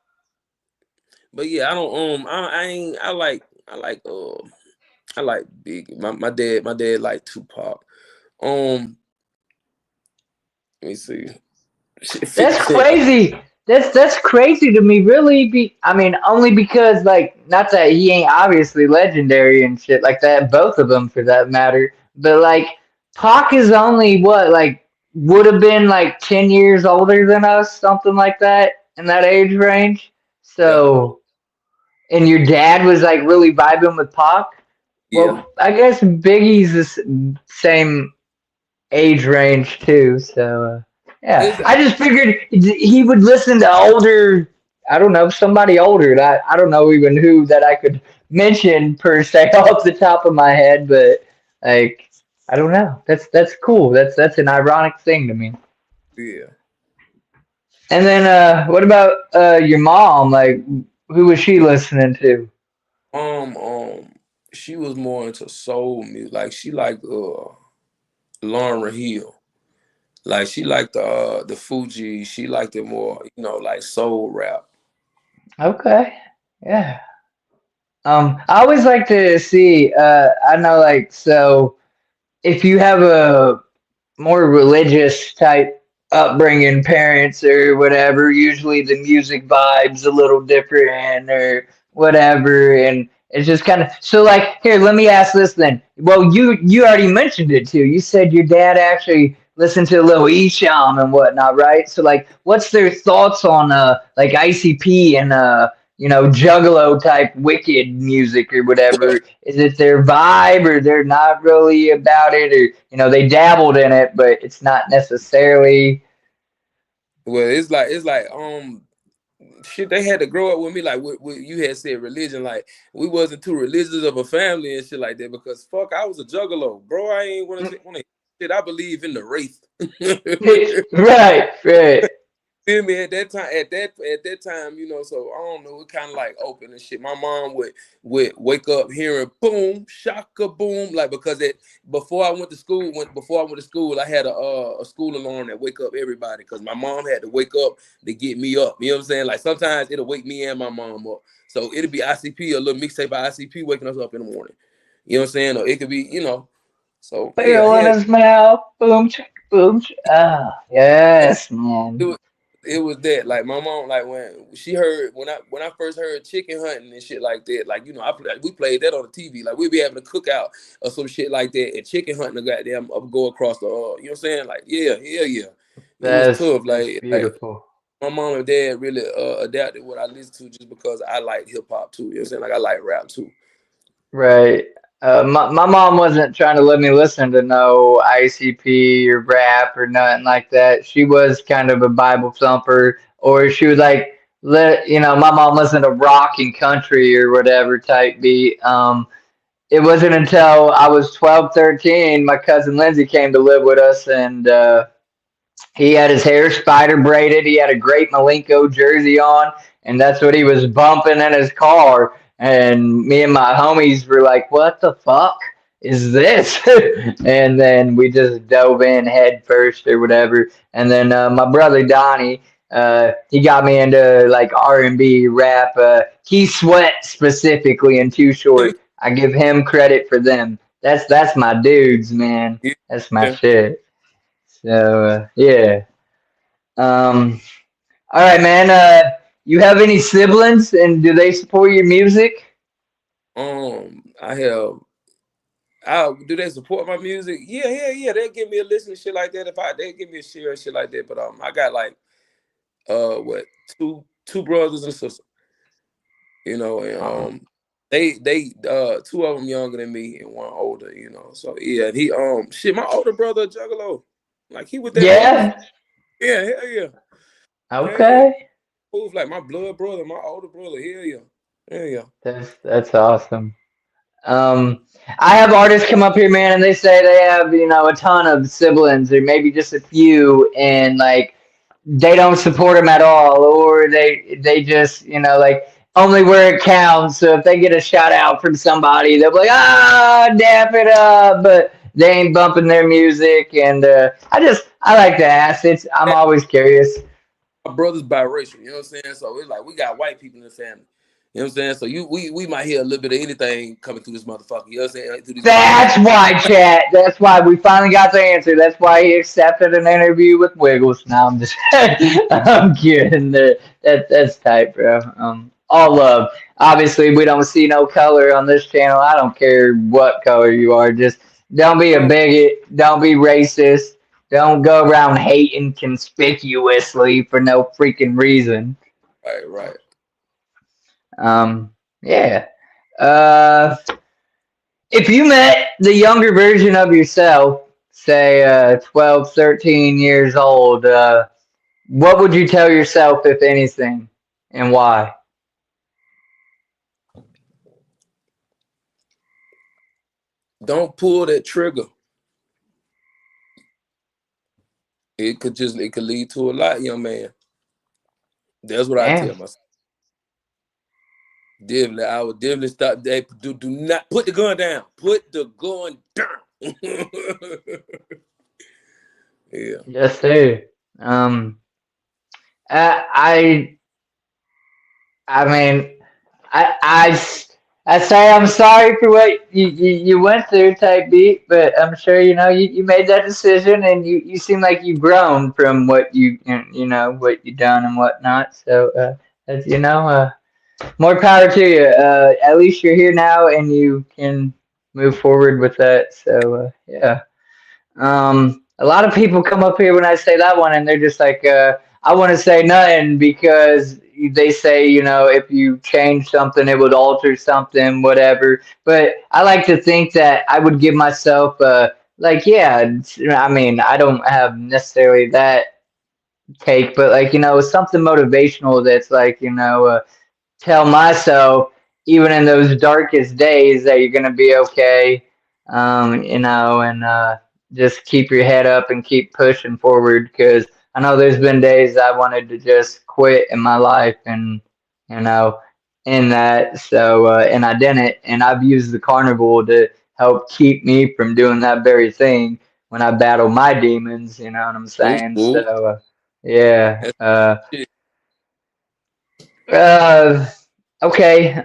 But yeah, I don't I ain't I like Biggie. My dad like Tupac. Um, let me see. That's 50 Cent. crazy. That's crazy to me, really. I mean, only because like, not that he ain't obviously legendary and shit like that. Both of them, for that matter. But like, Pac is only what, like, would have been like 10 years older than us, something like that, in that age range. Yeah, So, and your dad was like really vibing with Pac. yeah. Well, I guess Biggie's the same age range too. So yeah, It's I just figured he would listen to older. I don't know, somebody older. I don't know even who that I could mention per se off the top of my head, but like, I don't know. That's cool. That's an ironic thing to me. yeah. And then what about your mom? Like, who was she listening to? Um, um, she was more into soul music. Like she liked Lauren Hill. Like she liked the Fuji. She liked it more, like soul rap. Okay, yeah. I always like to see. I know, like, so if you have a more religious type upbringing, parents or whatever, usually the music vibe's a little different or whatever, and it's just kind of so. Like, here, let me ask this then. Well, you already mentioned it too. You said your dad actually listened to a little Esham and whatnot, right? So, like, what's their thoughts on like ICP and Juggalo type wicked music or whatever? Is it their vibe, or they're not really about it, or they dabbled in it but it's not necessarily? Well, it's like shit. They had to grow up with me, like what you had said, religion. Like we wasn't too religious of a family and shit like that because fuck, I was a juggalo, bro. I ain't want to shit. I believe in the wraith. Right, right. Feel me at that time, so I don't know, it kind of like open and shit. My mom would wake up hearing boom, shaka boom, like because before I went to school, I had a school alarm that wake up everybody because my mom had to wake up to get me up. You know what I'm saying? Like sometimes it'll wake me and my mom up. So it'll be ICP, a little mixtape by ICP waking us up in the morning. You know what I'm saying? Or it could be. So yeah, Pill in yeah. his mouth, boom, boom. Ah, yes, it man. was it was that, like my mom, like when she heard when I first heard chicken hunting and shit like that, like we played that on the TV, like we'd be having a cookout or some shit like that, and chicken hunting the goddamn up go across the you know what I'm saying, like yeah, hell yeah, it was tough, That's like beautiful. my mom and dad really adapted what I listened to just because I like hip hop too, you know what I'm saying, like I like rap too. Right. My mom wasn't trying to let me listen to no ICP or rap or nothing like that. She was kind of a Bible thumper, or she would like my mom listened to rock and country or whatever type beat. It wasn't until I was 12, 13, my cousin Lindsay came to live with us, and he had his hair spider braided. He had a great Malenko jersey on, and that's what he was bumping in his car. And me and my homies were like, "What the fuck is this?" And then we just dove in head first or whatever. And then my brother Donnie, he got me into like R&B, rap. Keith Sweat specifically, and Too Short. I give him credit for them. That's my dudes, man. That's my Yeah. shit. So yeah. Um, all right, man. You have any siblings, and do they support your music? I have. Do they support my music? Yeah, yeah, yeah. They give me a listen and shit like that. If they give me a share and shit like that. But I got like what two brothers and sisters, and Oh. they two of them younger than me and one older, So yeah, and he shit, my older brother Juggalo, like he with that move. Yeah. Yeah, hell yeah, hell yeah, Okay. move like my blood brother, my older brother. Hell yeah, hell yeah. That's awesome. Um, I have artists come up here, man, and they say they have a ton of siblings, or maybe just a few, and like they don't support them at all, or they just like only where it counts. So if they get a shout out from somebody, they'll be like, dap it up, but they ain't bumping their music. And I like to ask. I'm always curious. My brother's biracial, you know what I'm saying? So it's like we got white people in the family. You know what I'm saying? So we might hear a little bit of anything coming through this motherfucker. You know what I'm saying? Through these That's microphones. why, chat. That's why we finally got the answer. That's why he accepted an interview with Wiggles. Now I'm just, I'm kidding. That's tight, bro. All love. Obviously, we don't see no color on this channel. I don't care what color you are. Just don't be a Um, bigot. Don't be racist. Don't go around hating conspicuously for no freaking reason. right, right. Yeah. Uh, if you met the younger version of yourself, say 12, 13 years old, what would you tell yourself, if anything, and why? Don't pull that trigger. It could lead to a lot, young man. That's what I Damn. tell myself. Definitely, I would definitely stop. Do not put the gun down. Put the gun down. Yeah. Yes, sir. Um, I, I mean, I say I'm sorry for what you went through, type beat, but I'm sure you made that decision, and you seem like you've grown from what what you done and whatnot. So as more power to you. At least you're here now, and you can move forward with that. So yeah. A lot of people come up here when I say that one, and they're just like, I want to say nothing because they say, if you change something, it would alter something, whatever. But I like to think that I would give myself, like, yeah, I mean, I don't have necessarily that take, but like, something motivational that's like, tell myself, even in those darkest days, that you're gonna be okay. And just keep your head up and keep pushing forward. Because I know there's been days I wanted to just quit in my life, and you know, in that. So and I didn't, and I've used the carnival to help keep me from doing that very thing when I battle my demons. You know what I'm Oh, saying? So oh, yeah. that's shit. Uh, okay.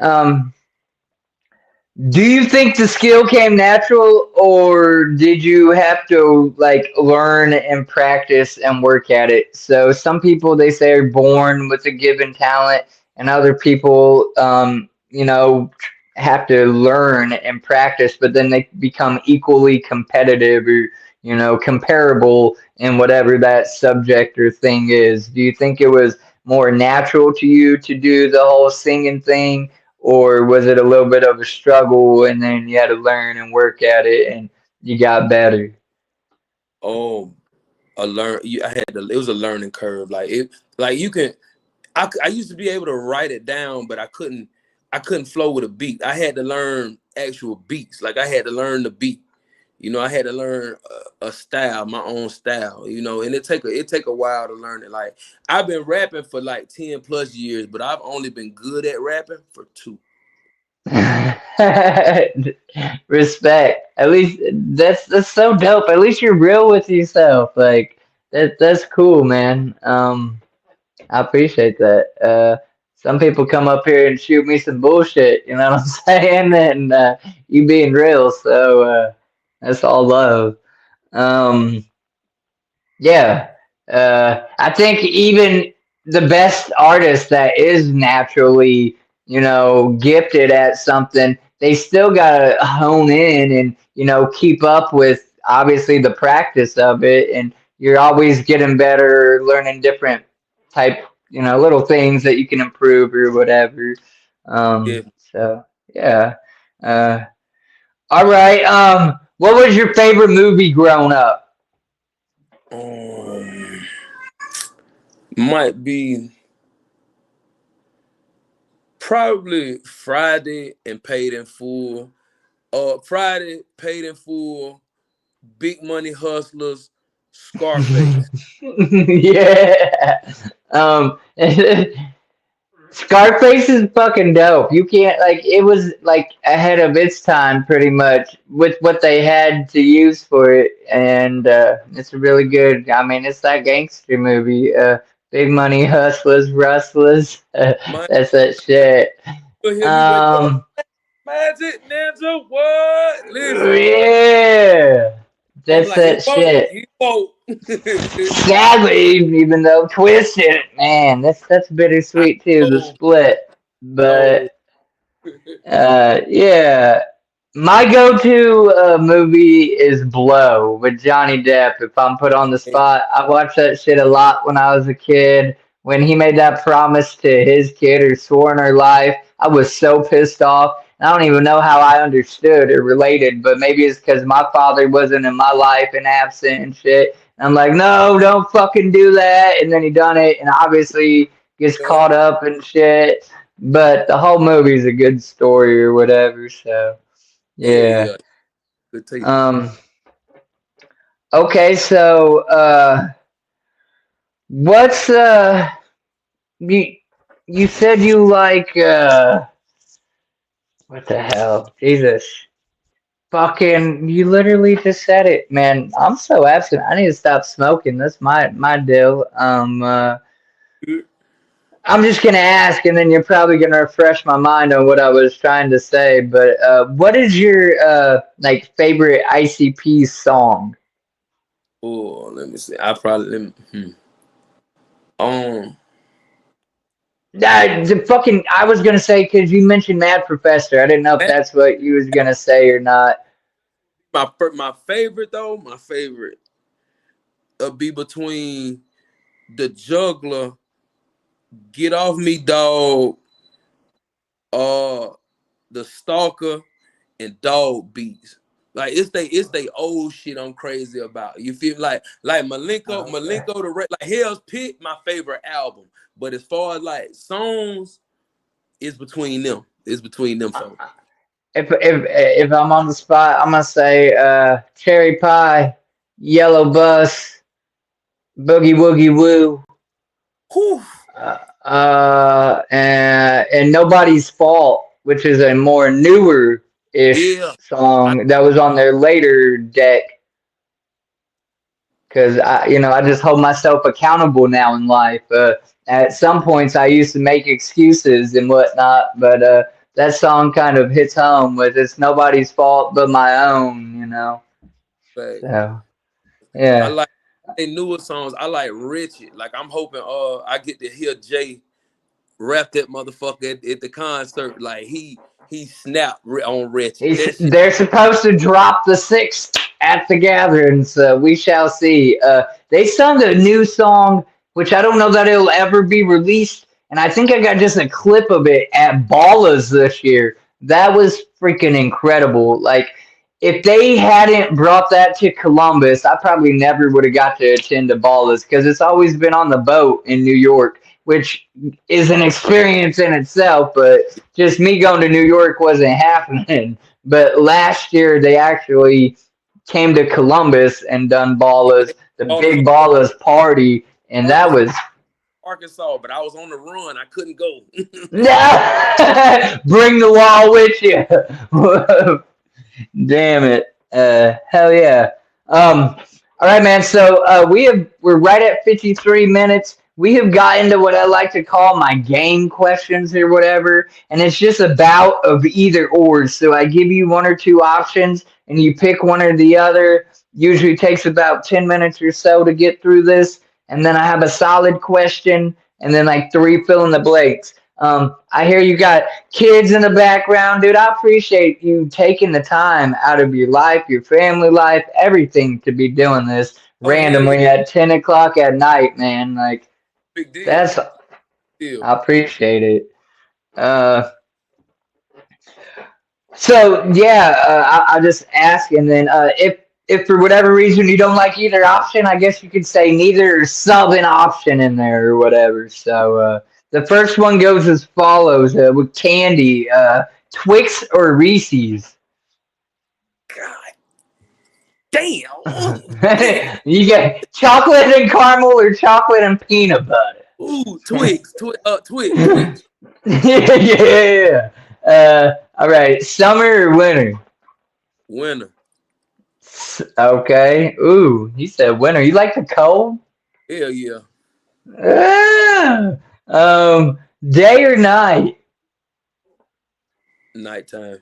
Do you think the skill came natural, or did you have to like learn and practice and work at it? So some people, they say, are born with a given talent, and other people, have to learn and practice, but then they become equally competitive, or comparable in whatever that subject or thing is. Do you think it was more natural to you to do the whole singing thing? Or was it a little bit of a struggle, and then you had to learn and work at it, and you got better? Oh, I had to. It was a learning curve. Like it. Like you can. I used to be able to write it down, but I couldn't. I couldn't flow with a beat. I had to learn actual beats. Like I had to learn the beat. I had to learn a style, my own style. And it take a while to learn it. Like I've been rapping for like 10 plus years, but I've only been good at rapping for 2. Respect. At least that's so dope. At least you're real with yourself. Like that's cool, man. I appreciate that. Some people come up here and shoot me some bullshit. You know what I'm saying? And you being real, so that's all love. Um, Yeah. I think even the best artist that is naturally, gifted at something, they still gotta hone in and, keep up with obviously the practice of it. And you're always getting better, learning different type, little things that you can improve or whatever. Yeah. So yeah. Uh, all right. What was your favorite movie growing up? Um, might be probably Friday and Paid in Full. Friday, Paid in Full, Big Money Hustlers, Scarface. Yeah. Um, Scarface is fucking dope. You can't like it was like ahead of its time pretty much with what they had to use for it, and it's really good. I mean, it's that gangster movie. Big money hustlers, rustlers. My That's that shit. You hear me wake up, Um, Magic Ninja, what? Listen, yeah, I'm that's like, he that woke, shit. he woke. Sadly, even though Twisted, man, that's I bittersweet too, the know, split. no. But yeah, my go-to movie is Blow with Johnny Depp. If I'm put on the spot, I watched that shit a lot when I was a kid. When he made that promise to his kid or swore in her life, I was so pissed off. I don't even know how I understood or related, but maybe it's because my father wasn't in my life and absent and shit. And I'm like, no, don't fucking do that. And then he done it, and obviously gets Yeah. caught up and shit. But the whole movie's a good story or whatever. So Yeah, yeah. yeah. Good take. Um. Okay. So what's you you said you like what the hell? Jesus. Fucking you literally just said it, man. I'm so absent. I need to stop smoking. That's my deal. I'm just gonna ask, and then you're probably gonna refresh my mind on what I was trying to say. But what is your like favorite ICP song? Oh, let me see. I probably um The fucking I was gonna say because you mentioned Mad Professor. I didn't know if that- that's what you was gonna say or not. my favorite though, my favorite be between the juggler, get off me, dog, uh, the stalker, and dog beats. Like it's they old shit I'm crazy about. You feel like Okay. Malenko like Hell's Pit, my favorite album. But as far as like songs, it's between them. It's between them folks. If I'm on the spot, I'm gonna say Cherry Pie, Yellow Bus, Boogie Woogie Woo. Whew. And Nobody's Fault, which is a more newer ish Yeah. I song that was on their later deck. Because I just hold myself accountable now in life. At some points, I used to make excuses and whatnot, but that song kind of hits home with it's nobody's fault but my own. like So I yeah. like they newer songs. I like Richard. Like I'm hoping I get to hear Jay rap that motherfucker at the concert. Like he snapped on Richard. That shit. They're supposed to drop the sixth at the gathering, so we shall see. They sung a new song, which I don't know that it'll ever be released, and I think I got just a clip of it at Ballas this year. That was freaking incredible. Like, if they hadn't brought that to Columbus, I probably never would have got to attend to Ballas because it's always been on the boat in New York, which is an experience in itself, but just me going to New York wasn't happening. But last year they actually came to Columbus and done Ballas, the All this big Ballas party, and that Arkansas, was Arkansas, but I was on the run. I couldn't go. bring the wall with you. Damn it. Hell yeah. All right, man. So we're right at 53 minutes. We have got into what I like to call my game questions or whatever, and it's just a bout of either or. So I give you one or two options, and you pick one or the other. Usually takes about 10 minutes or so to get through this, and then I have a solid question, and then like three fill in the blanks. I hear you got kids in the background, dude. I appreciate you taking the time out of your life, your family life, everything to be doing this Oh hell yeah, randomly at 10 o'clock at night, man. Like, big deal. that's, Deal. I appreciate it. Uh, so yeah, I'll just ask, and then if for whatever reason you don't like either option, I guess you could say neither or sub an option in there or whatever. So the first one goes as follows with candy, Twix or Reese's. God damn. You get chocolate and caramel or chocolate and peanut butter. Ooh, Twix. Yeah. All right, summer or winter? Winner. Okay. Ooh, you said winter. You like the cold? Hell yeah. Ah! Day or night? Nighttime.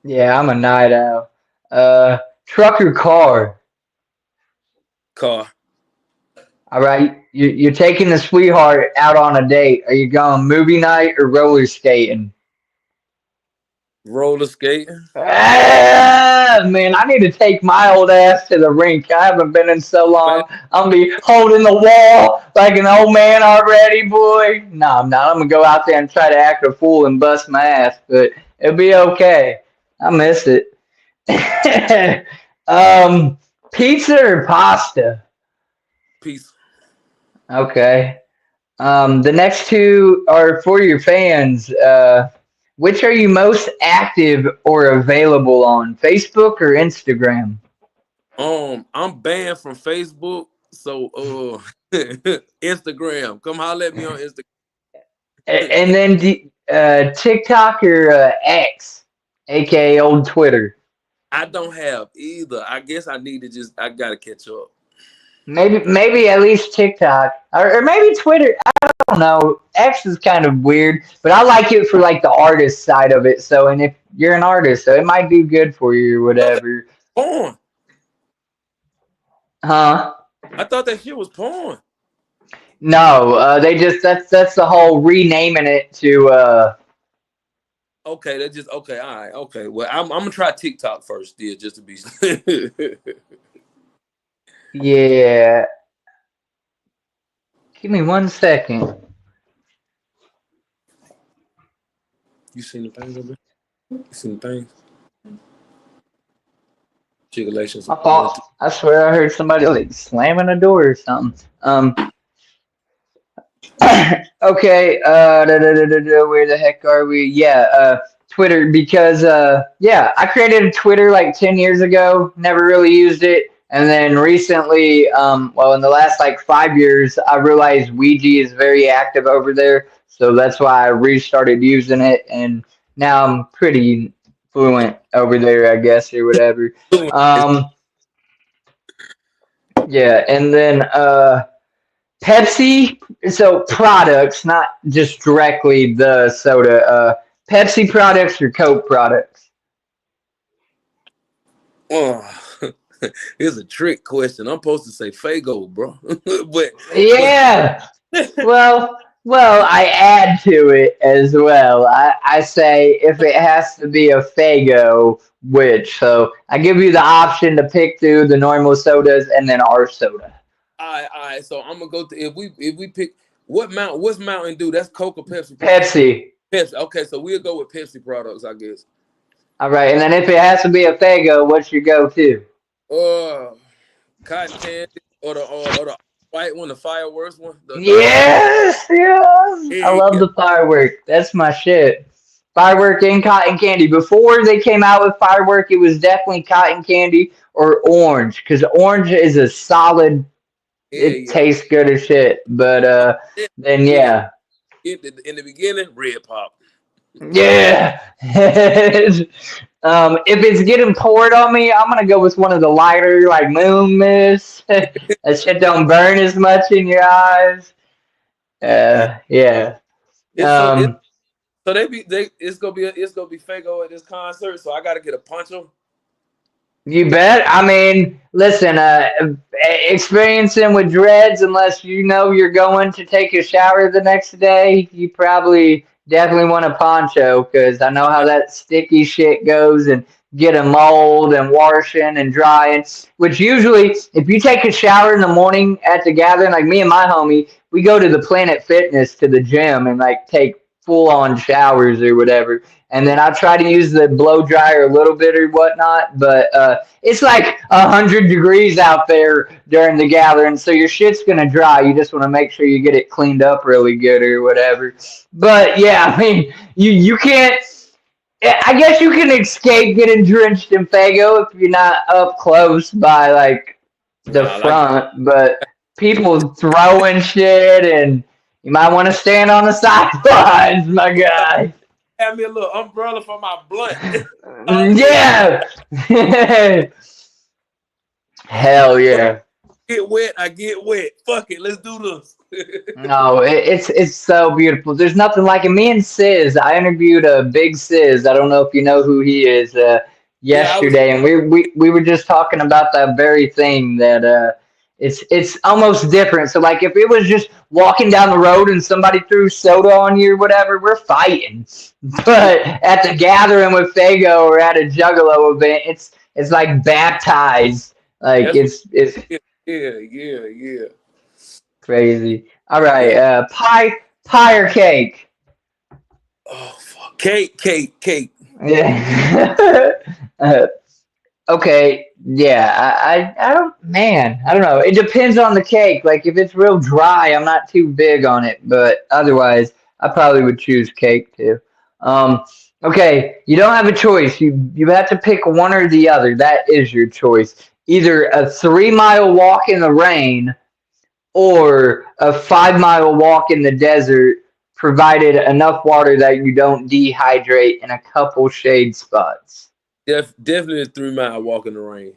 Yeah, I'm a night owl. Truck or car? Car. All right, you're taking the sweetheart out on a date. Are you going movie night or roller skating? Roller skating. Ah, man, I need to take my old ass to the rink. I haven't been in so Man, long. I'm gonna be holding the wall like an old man already, boy. No, I'm not. I'm gonna go out there and try to act a fool and bust my ass, but it'll be okay. I miss it. um, Pizza or pasta? peace. Okay. The next two are for your fans. Which are you most active or available on, Facebook or Instagram? I'm banned from Facebook, so Instagram. Come holler at me on Instagram. And then TikTok or X, aka old Twitter. I don't have either. I guess I need to just. I gotta catch up. Maybe at least TikTok or maybe Twitter. I don't know. X is kind of weird, but I like it for like the artist side of it. So, and if you're an artist, so it might do good for you or I thought that whatever. was porn. Huh? I thought that shit was porn. No, they just that's the whole renaming it to Okay, that's just okay. All right, okay. Well, I'm gonna try TikTok first, dear, just to be. yeah. Give me 1 second. You seen the things over there? You seen the things? Jiggalations. I thought I swear I heard somebody like slamming a door or something. Okay, where the heck are we? Yeah, Twitter because yeah, I created a Twitter like 10 years ago, never really used it. And then recently, well, in the last like 5 years, I realized Ouija is very active over there. So that's why I restarted using it. And now I'm pretty fluent over there, I guess, or whatever. Um, yeah, and then Pepsi, so products, not just directly the soda. Pepsi products or Coke products? Oh, here's a trick question. I'm supposed to say Fago, bro, but Yeah. Well, I add to it as well. I say if it has to be a Fago, which so I give you the option to pick through the normal sodas and then our soda. all right. So I'm gonna go to if we pick what's Mountain Dew? That's Coke or Pepsi product? Pepsi. Pepsi. Okay, so we'll go with Pepsi products, I guess. All right, and then if it has to be a Fago, what's your go-to? Uh, cotton candy or the white one, the fireworks one. Yes, yes. I love Yeah, the firework. That's my shit. Firework and cotton candy. Before they came out with firework, it was definitely cotton candy or orange because orange is a solid. It yeah. tastes good as shit. But then Yeah. yeah, In the beginning, red pop. yeah. If it's getting poured on me, I'm gonna go with one of the lighter like moon mist. That shit don't burn as much in your eyes. Yeah. Yeah. It's so it's Um, so it's gonna be Fago at this concert. So I gotta get a poncho. you bet. I mean, listen, experiencing with dreads, unless you know you're going to take a shower the next day, you probably definitely want a poncho because I know how that sticky shit goes and get a mold and washing and drying. Which usually, if you take a shower in the morning at the gathering, like me and my homie, we go to the Planet Fitness to the gym and like take full on showers or whatever. And then I try to use the blow dryer a little bit or whatnot, but it's like 100 degrees out there during the gathering, so your shit's gonna dry. You just want to make sure you get it cleaned up really good or whatever. But yeah, I mean, you can't. I guess you can escape getting drenched in Fago if you're not up close by like the Nah, like front, but people throwing shit and you might want to stand on the sidelines, my guy. have me a little umbrella for my blunt. Yeah. Hell yeah. Get wet, I get wet. Fuck it, let's do this. No, it's so beautiful. There's nothing like it. Me and Sis, I interviewed a Big Sis. I don't know if you know who he is. Yeah, I was. Yesterday, and we were just talking about that very thing that it's almost different. So like if it was just walking down the road and somebody threw soda on you or whatever, we're fighting. Yeah, But at the gathering with Fago or at a Juggalo event, it's like baptized. Like that's what. it's Yeah. crazy. All right, Yeah. pie or cake? Oh fuck. Cake. Yeah. uh, okay. Yeah. I don't. Man, I don't know. It depends on the cake. Like if it's real dry, I'm not too big on it. But otherwise, I probably would choose cake too. Um. Okay. You don't have a choice. You have to pick one or the other. That is your choice. Either a 3 mile walk in the rain or a 5 mile walk in the desert, provided enough water that you don't dehydrate in a couple shade spots. Definitely a 3 mile walk in the rain.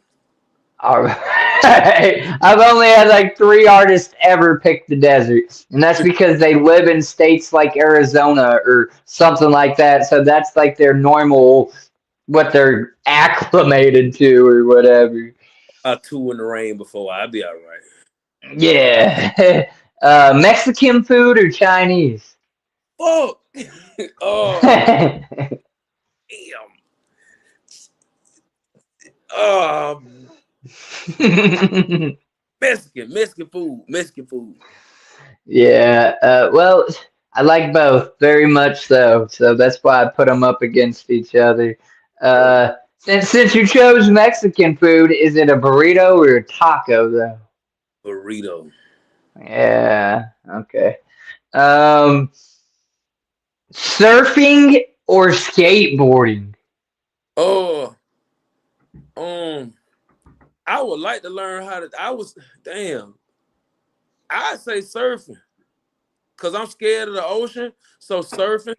All right. I've only had like three artists ever pick the desert, and that's because they live in states like Arizona or something like that. So that's like their normal, what they're acclimated to or whatever. Two in the rain before I'll be all right. Yeah. Mexican food or Chinese? Fuck. Oh damn. Um, Mexican food. Yeah, well, I like both very much so that's why I put them up against each other. Right. Since you chose Mexican food, is it a burrito or a taco though? Burrito. Yeah, okay. Um, Surfing or skateboarding? Oh, um, I would like to learn how to. I was damn. I'd say surfing because I'm scared of the ocean. So surfing.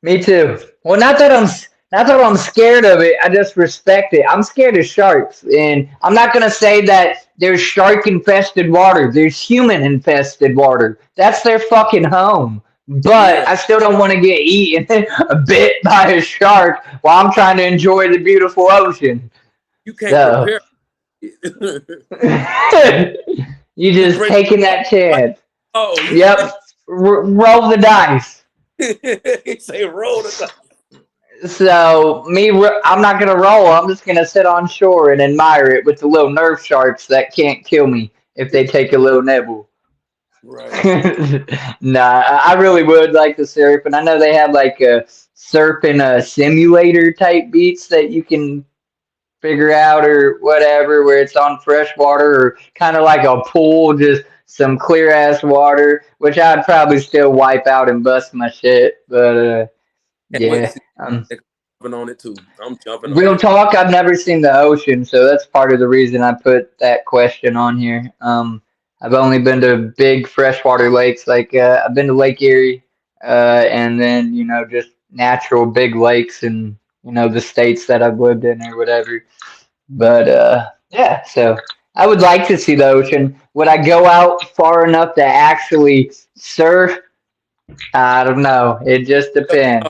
Me too. Well, not that I'm scared of it. I just respect it. I'm scared of sharks, and I'm not gonna say that there's shark infested water. There's human infested water. That's their fucking home. But Yeah, I still don't want to get eaten a bit by a shark while I'm trying to enjoy the beautiful ocean. you can't So prepare. You you just break. taking that chance. Oh, you. Yep. Roll the dice. He say roll the. So I'm not gonna roll. I'm just gonna sit on shore and admire it with the little nerf sharks that can't kill me if they take a little nibble. Right. Nah, I really would like to surf, and I know they have like a surfing simulator type beats that you can figure out or whatever, where it's on fresh water or kind of like a pool, just some clear ass water, which I'd probably still wipe out and bust my shit. But Can't wait to yeah. see. Jumping on it too. I'm jumping on Real it. talk, I've never seen the ocean, so that's part of the reason I put that question on here. I've only been to big freshwater lakes, like I've been to Lake Erie, and then just natural big lakes, and the states that I've lived in or whatever. But yeah, so I would like to see the ocean. Would I go out far enough to actually surf? I don't know. It just depends.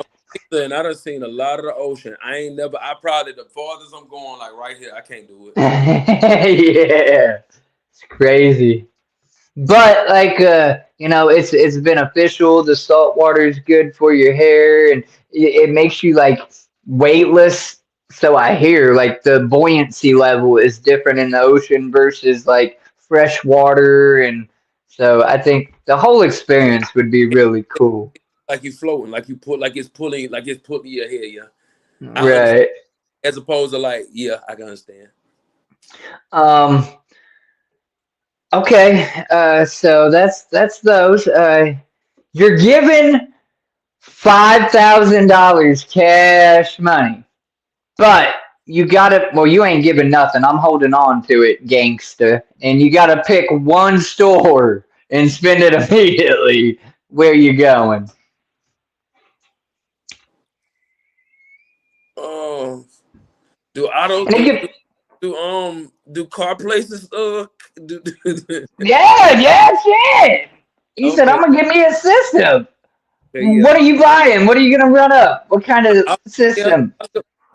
And I done seen a lot of the ocean. I ain't never. I probably the farthest I'm going, like right here. I can't do it. Yeah, it's crazy. But like it's beneficial. The salt water is good for your hair, and it makes you like weightless. So I hear like the buoyancy level is different in the ocean versus like fresh water, and so I think the whole experience would be really cool. Like you floating, like you put, like it's pulling your hair. Yeah, I understand. Right. As opposed to like, yeah, I can understand. Um. Okay. So that's those. You're given $5,000 cash money. But you gotta, well, you ain't giving nothing. I'm holding on to it, gangsta. And you gotta pick one store and spend it immediately. Where you going? Um, do auto And it do could, do car places Yeah, yeah, shit. He said, Okay, I'm gonna give me a system. okay, What yeah. are you buying? What are you gonna run up? What kind of Yeah, system?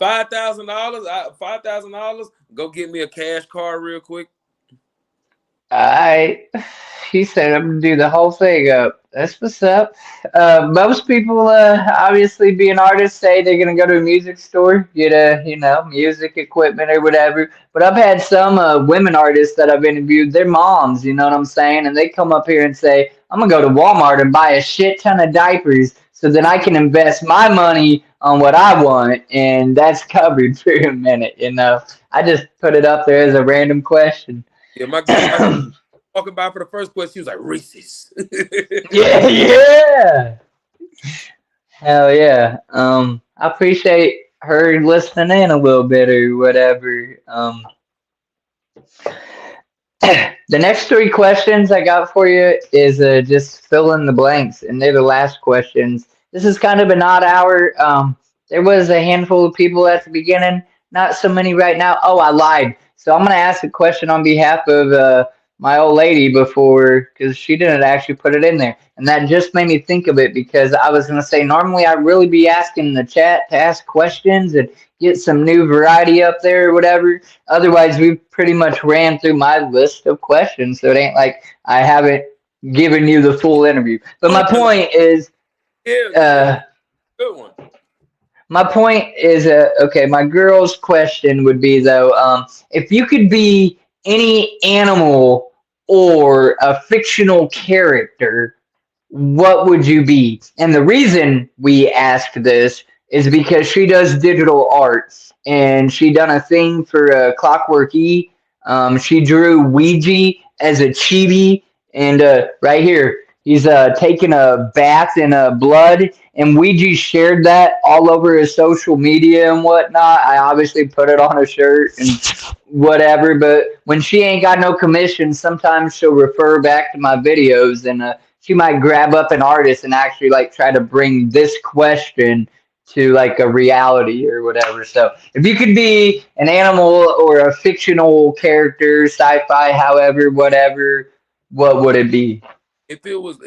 $5,000. $5,000. Go get me a cash card real quick. I, he said, I'm gonna do the whole thing up. That's what's up. Most people, obviously, being artists, say they're gonna go to a music store, get a, music equipment or whatever. But I've had some women artists that I've interviewed. Their moms, you know what I'm saying, and they come up here and say, I'm gonna go to Walmart and buy a shit ton of diapers so that I can invest my money on what I want, and that's covered for a minute. I just put it up there as a random question. Yeah, my girl walking by for the first question, she was like Reese's. Yeah, yeah. Hell yeah. I appreciate her listening in a little bit or whatever. The next three questions I got for you is just fill in the blanks, and they're the last questions. This is kind of an odd hour. There was a handful of people at the beginning, not so many right now. Oh, I lied. So I'm going to ask a question on behalf of my old lady before, because she didn't actually put it in there. And that just made me think of it because I was going to say normally I'd really be asking the chat to ask questions and get some new variety up there or whatever. Otherwise, we've pretty much ran through my list of questions, so it ain't like I haven't given you the full interview. But Oh, no, no. Yeah, yeah, uh, good one. okay. My girl's question would be though, if you could be any animal or a fictional character, what would you be? And the reason we asked this is because she does digital arts and she done a thing for Clockwork E. She drew Ouija as a chibi, and right here he's taking a bath in blood, and Ouija shared that all over his social media and whatnot. I obviously put it on a shirt and whatever, but when she ain't got no commission, sometimes she'll refer back to my videos and she might grab up an artist and actually like try to bring this question to like a reality or whatever. So if you could be an animal or a fictional character, sci-fi, however, whatever, what would it be? If it was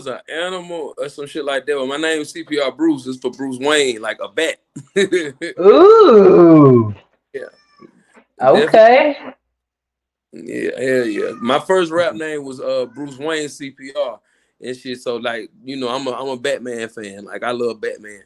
an animal or some shit like that, well, my name is CPR Bruce. It's for Bruce Wayne, like a bat. Ooh, Yeah, definitely. okay. Yeah, hell yeah. My first rap name was Bruce Wayne CPR and shit. So like, I'm a Batman fan. Like I love Batman.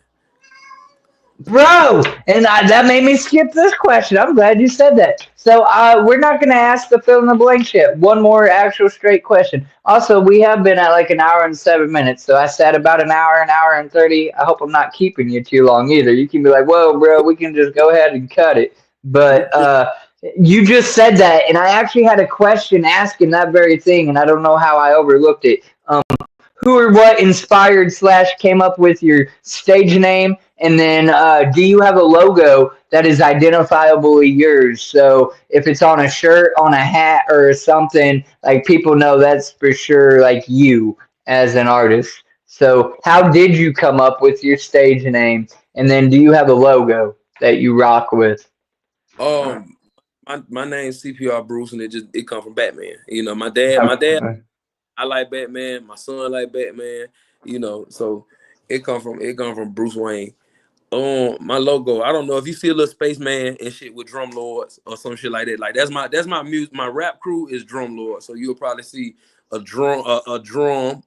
Bro, and that made me skip this question. I'm glad you said that. So we're not going to ask the fill in the blank shit. One more actual straight question. Also, we have been at like an hour and 7 minutes. So I said about an hour and 30. I hope I'm not keeping you too long either. You can be like, whoa, bro, we can just go ahead and cut it. But you just said that, and I actually had a question asking that very thing, and I don't know how I overlooked it. Who or what inspired slash came up with your stage name, and then do you have a logo that is identifiably yours? So if it's on a shirt, on a hat, or something, like people know that's for sure like you as an artist. So how did you come up with your stage name, and then do you have a logo that you rock with? Um, my name's CPR Bruce, and it come from Batman. My dad, I like Batman. My son like Batman. So it come from Bruce Wayne. My logo. I don't know if you see a little spaceman and shit with drum lords or some shit like that. Like that's my music. My rap crew is drum lord. So you'll probably see a drum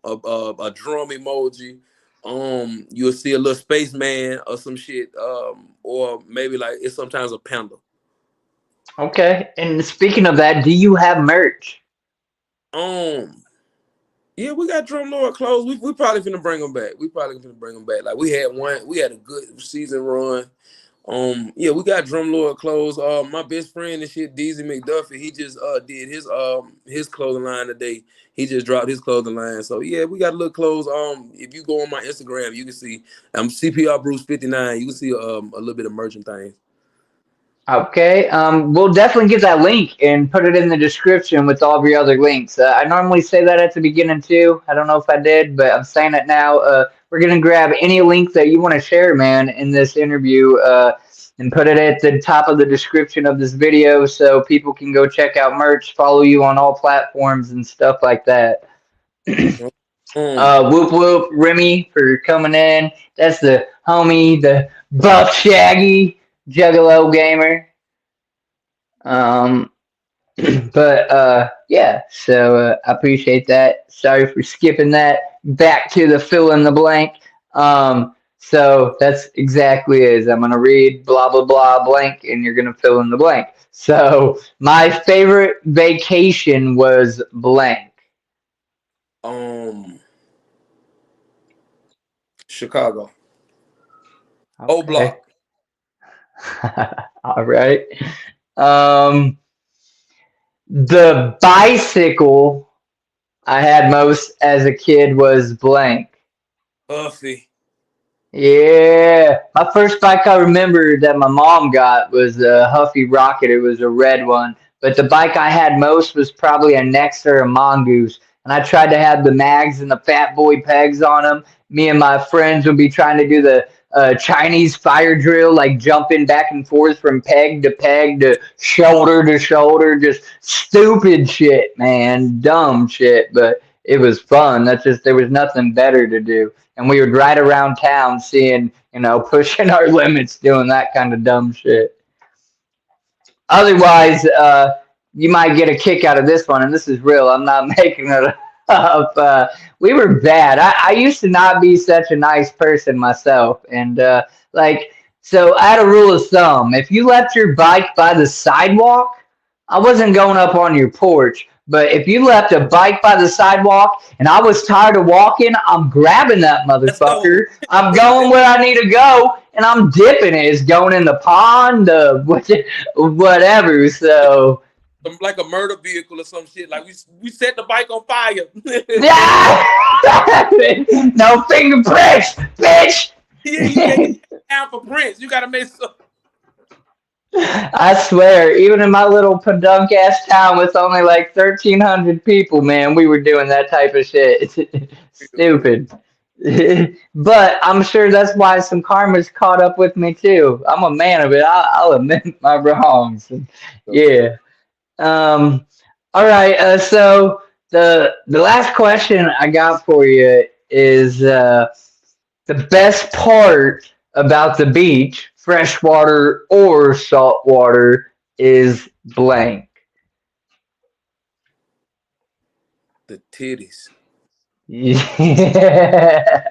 emoji. You'll see a little spaceman or some shit. Or maybe like it's sometimes a panda. Okay. And speaking of that, do you have merch? Um, Yeah, we got Drum Lord clothes. We probably finna bring them back. We probably finna bring them back. Like we had a good season run. Yeah, we got Drum Lord clothes. My best friend and shit, DZ McDuffie, he just did his clothing line today. He just dropped his clothing line. So yeah, we got a little clothes. If you go on my Instagram, you can see CPR Bruce 59. You can see a little bit of merchant things. Okay, we'll definitely get that link and put it in the description with all of your other links. I normally say that at the beginning too. I don't know if I did, but I'm saying it now. We're gonna grab any link that you want to share, man, in this interview. and put it at the top of the description of this video so people can go check out merch, follow you on all platforms and stuff like that. Whoop whoop Remy for coming in. That's the homie, the buff shaggy Juggalo gamer. Um, but yeah, so I appreciate that. Sorry for skipping that. Back to the fill in the blank. So that's exactly it. I'm gonna read blah blah blah blank, and you're gonna fill in the blank. So my favorite vacation was blank. Chicago. Okay. O Block. All right. The bicycle I had most as a kid was blank. Huffy. Yeah, my first bike I remember that my mom got was a Huffy Rocket. It was a red one, but the bike I had most was probably a Nexter or a Mongoose. And I tried to have the mags and the fat boy pegs on them. Me and my friends would be trying to do the Chinese fire drill, like jumping back and forth from peg to shoulder, just stupid shit, man, dumb shit. But it was fun. That's just there was nothing better to do, and we would ride around town seeing, pushing our limits, doing that kind of dumb shit. Otherwise, you might get a kick out of this one, and this is real. I'm not making it up. We were bad. I used to not be such a nice person myself, and so I had a rule of thumb: if you left your bike by the sidewalk, I wasn't going up on your porch. But if you left a bike by the sidewalk and I was tired of walking, I'm grabbing that motherfucker. I'm going where I need to go, and I'm dipping it. It's going in the pond, whatever. So Like a murder vehicle or some shit. Like we set the bike on fire. No fingerprints, bitch. Yeah, you can't get down for prints. You gotta make some. I swear, even in my little pedunk ass town with only like 1,300 people, man, we were doing that type of shit. Stupid. But I'm sure that's why some karma's caught up with me too. I'm a man of it. I'll admit my wrongs. Yeah. All right. So the last question I got for you is the best part about the beach, freshwater or saltwater, is blank. The titties. Yeah.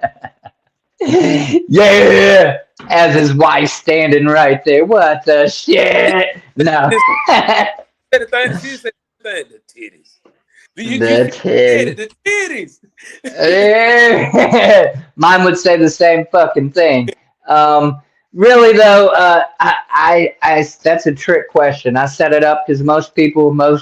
Yeah. As his wife standing right there. What the shit? No. She said the titties. The titties. Mine would say the same fucking thing. Really though, I that's a trick question. I set it up because most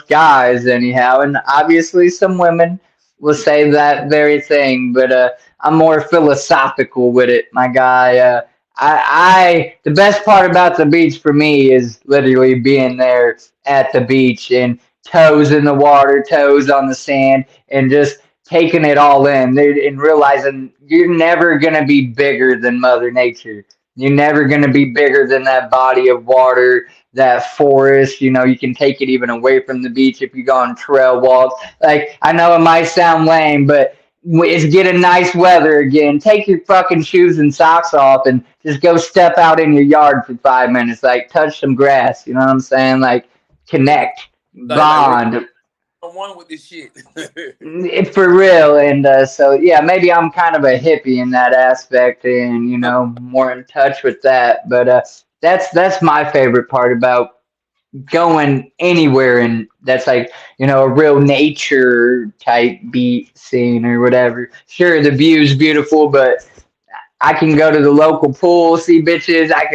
guys anyhow, and obviously some women will say that very thing, but I'm more philosophical with it, my guy. The best part about the beach for me is literally being there at the beach and toes in the water, toes on the sand, and just taking it all in and realizing you're never going to be bigger than Mother Nature. You're never going to be bigger than that body of water, that forest. You can take it even away from the beach if you go on trail walks. Like, I know it might sound lame, but it's getting nice weather again. Take your fucking shoes and socks off and just go step out in your yard for 5 minutes. Like, touch some grass. You know what I'm saying? Like, connect, bond. I'm one with this shit. For real. And so, yeah, maybe I'm kind of a hippie in that aspect and, more in touch with that. But that's my favorite part about going anywhere, and that's like a real nature type beat scene or whatever. Sure, the view's beautiful, but I can go to the local pool, see bitches. I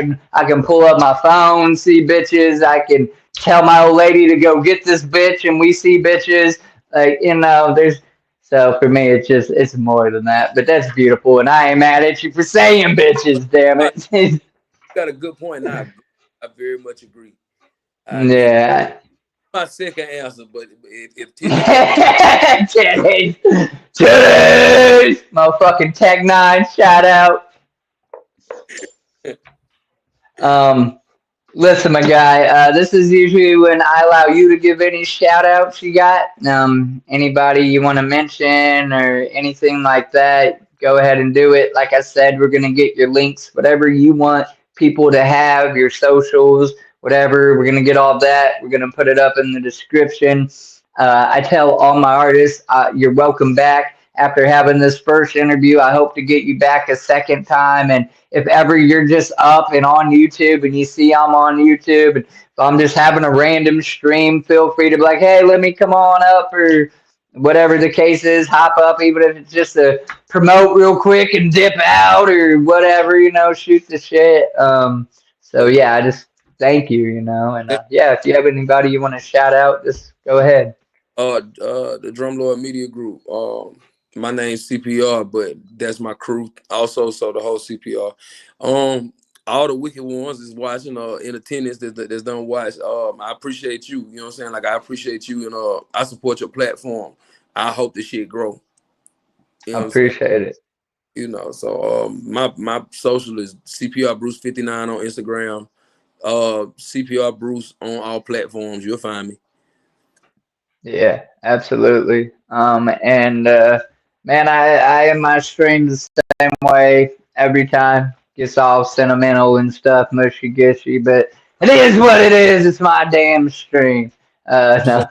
can pull up my phone, see bitches. I can tell my old lady to go get this bitch, and we see bitches. Like, there's so for me it's more than that, but that's beautiful, and I ain't mad at you for saying bitches. Damn it. You got a good point. I very much agree. Yeah. My second answer, but if titties, motherfucking Tech 9, shout out. Listen, my guy, this is usually when I allow you to give any shout outs you got. Anybody you want to mention or anything like that, go ahead and do it. Like I said, we're going to get your links, whatever you want people to have, your socials, whatever. We're going to get all that. We're going to put it up in the description. I tell all my artists, you're welcome back. After having this first interview, I hope to get you back a second time. And if ever you're just up and on YouTube and you see I'm on YouTube and if I'm just having a random stream, feel free to be like, hey, let me come on up or whatever the case is, hop up, even if it's just to promote real quick and dip out or whatever, shoot the shit. So Yeah. yeah, I just thank you, and yeah, if you have anybody you want to shout out, just go ahead. The Drum Lord Media Group. My name's CPR, but that's my crew also. So the whole CPR. All the wicked ones is watching in attendance that's done watch. I appreciate you. You know what I'm saying? Like I appreciate you and I support your platform. I hope this shit grow. You know I what I'm saying? appreciate it. So my social is CPR Bruce 59 on Instagram. CPR Bruce on all platforms. You'll find me. Yeah, absolutely. And man, I am my stream the same way every time. Gets all sentimental and stuff, mushy gushy, but it is what it is. It's my damn stream. So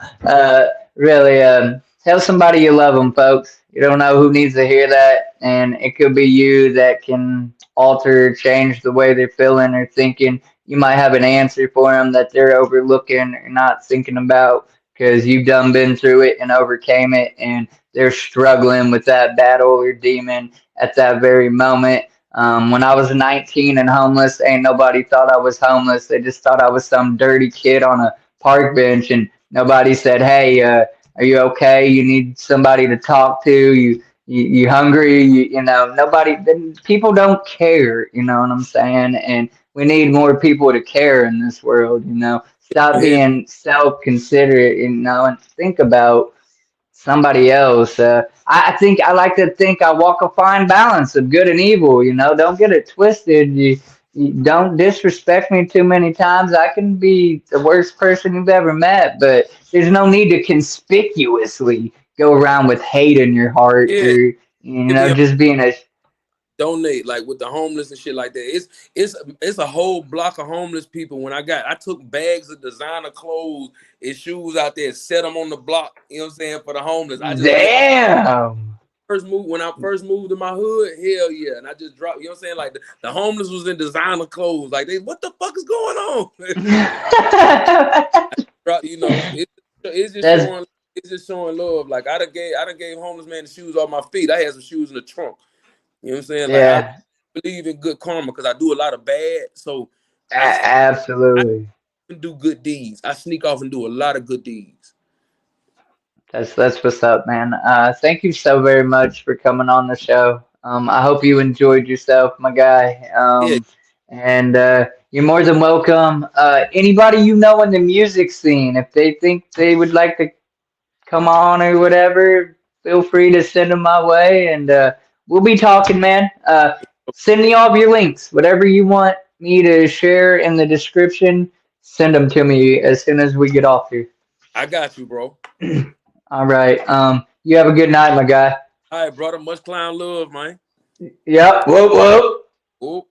Really, tell somebody you love them, folks. You don't know who needs to hear that, and it could be you that can alter or change the way they're feeling or thinking. You might have an answer for them that they're overlooking or not thinking about because you've done been through it and overcame it, and they're struggling with that battle or demon at that very moment. When I was 19 and homeless, ain't nobody thought I was homeless. They just thought I was some dirty kid on a park bench, and nobody said, "Hey, are you okay? You need somebody to talk to. You hungry? Nobody. People don't care. You know what I'm saying? And we need more people to care in this world. Stop yeah, being self-considerate, and think about somebody else. I think I like to think I walk a fine balance of good and evil. Don't get it twisted. You don't disrespect me too many times. I can be the worst person you've ever met, but there's no need to conspicuously go around with hate in your heart yeah. or just being a Donate like with the homeless and shit like that. It's a whole block of homeless people. I took bags of designer clothes and shoes out there, set them on the block. You know what I'm saying, for the homeless. I just let damn. first move when I first moved to my hood. Hell yeah, and I just dropped. You know what I'm saying, like the homeless was in designer clothes. Like what the fuck is going on? It's just That's showing. It's just showing love. Like I done gave homeless man the shoes off my feet. I had some shoes in the trunk. You know what I'm saying? Like I yeah, believe in good karma because I do a lot of bad. So I absolutely. do good deeds. I sneak off and do a lot of good deeds. That's what's up, man. Thank you so very much for coming on the show. I hope you enjoyed yourself, my guy. Yeah, And you're more than welcome. Anybody you know in the music scene, if they think they would like to come on or whatever, feel free to send them my way, and we'll be talking, man. Send me all of your links, whatever you want me to share in the description. Send them to me as soon as we get off here. I got you, bro. All right. You have a good night, my guy. All right, brother. Much clown love, man. Yep. Whoop whoop. Whoop.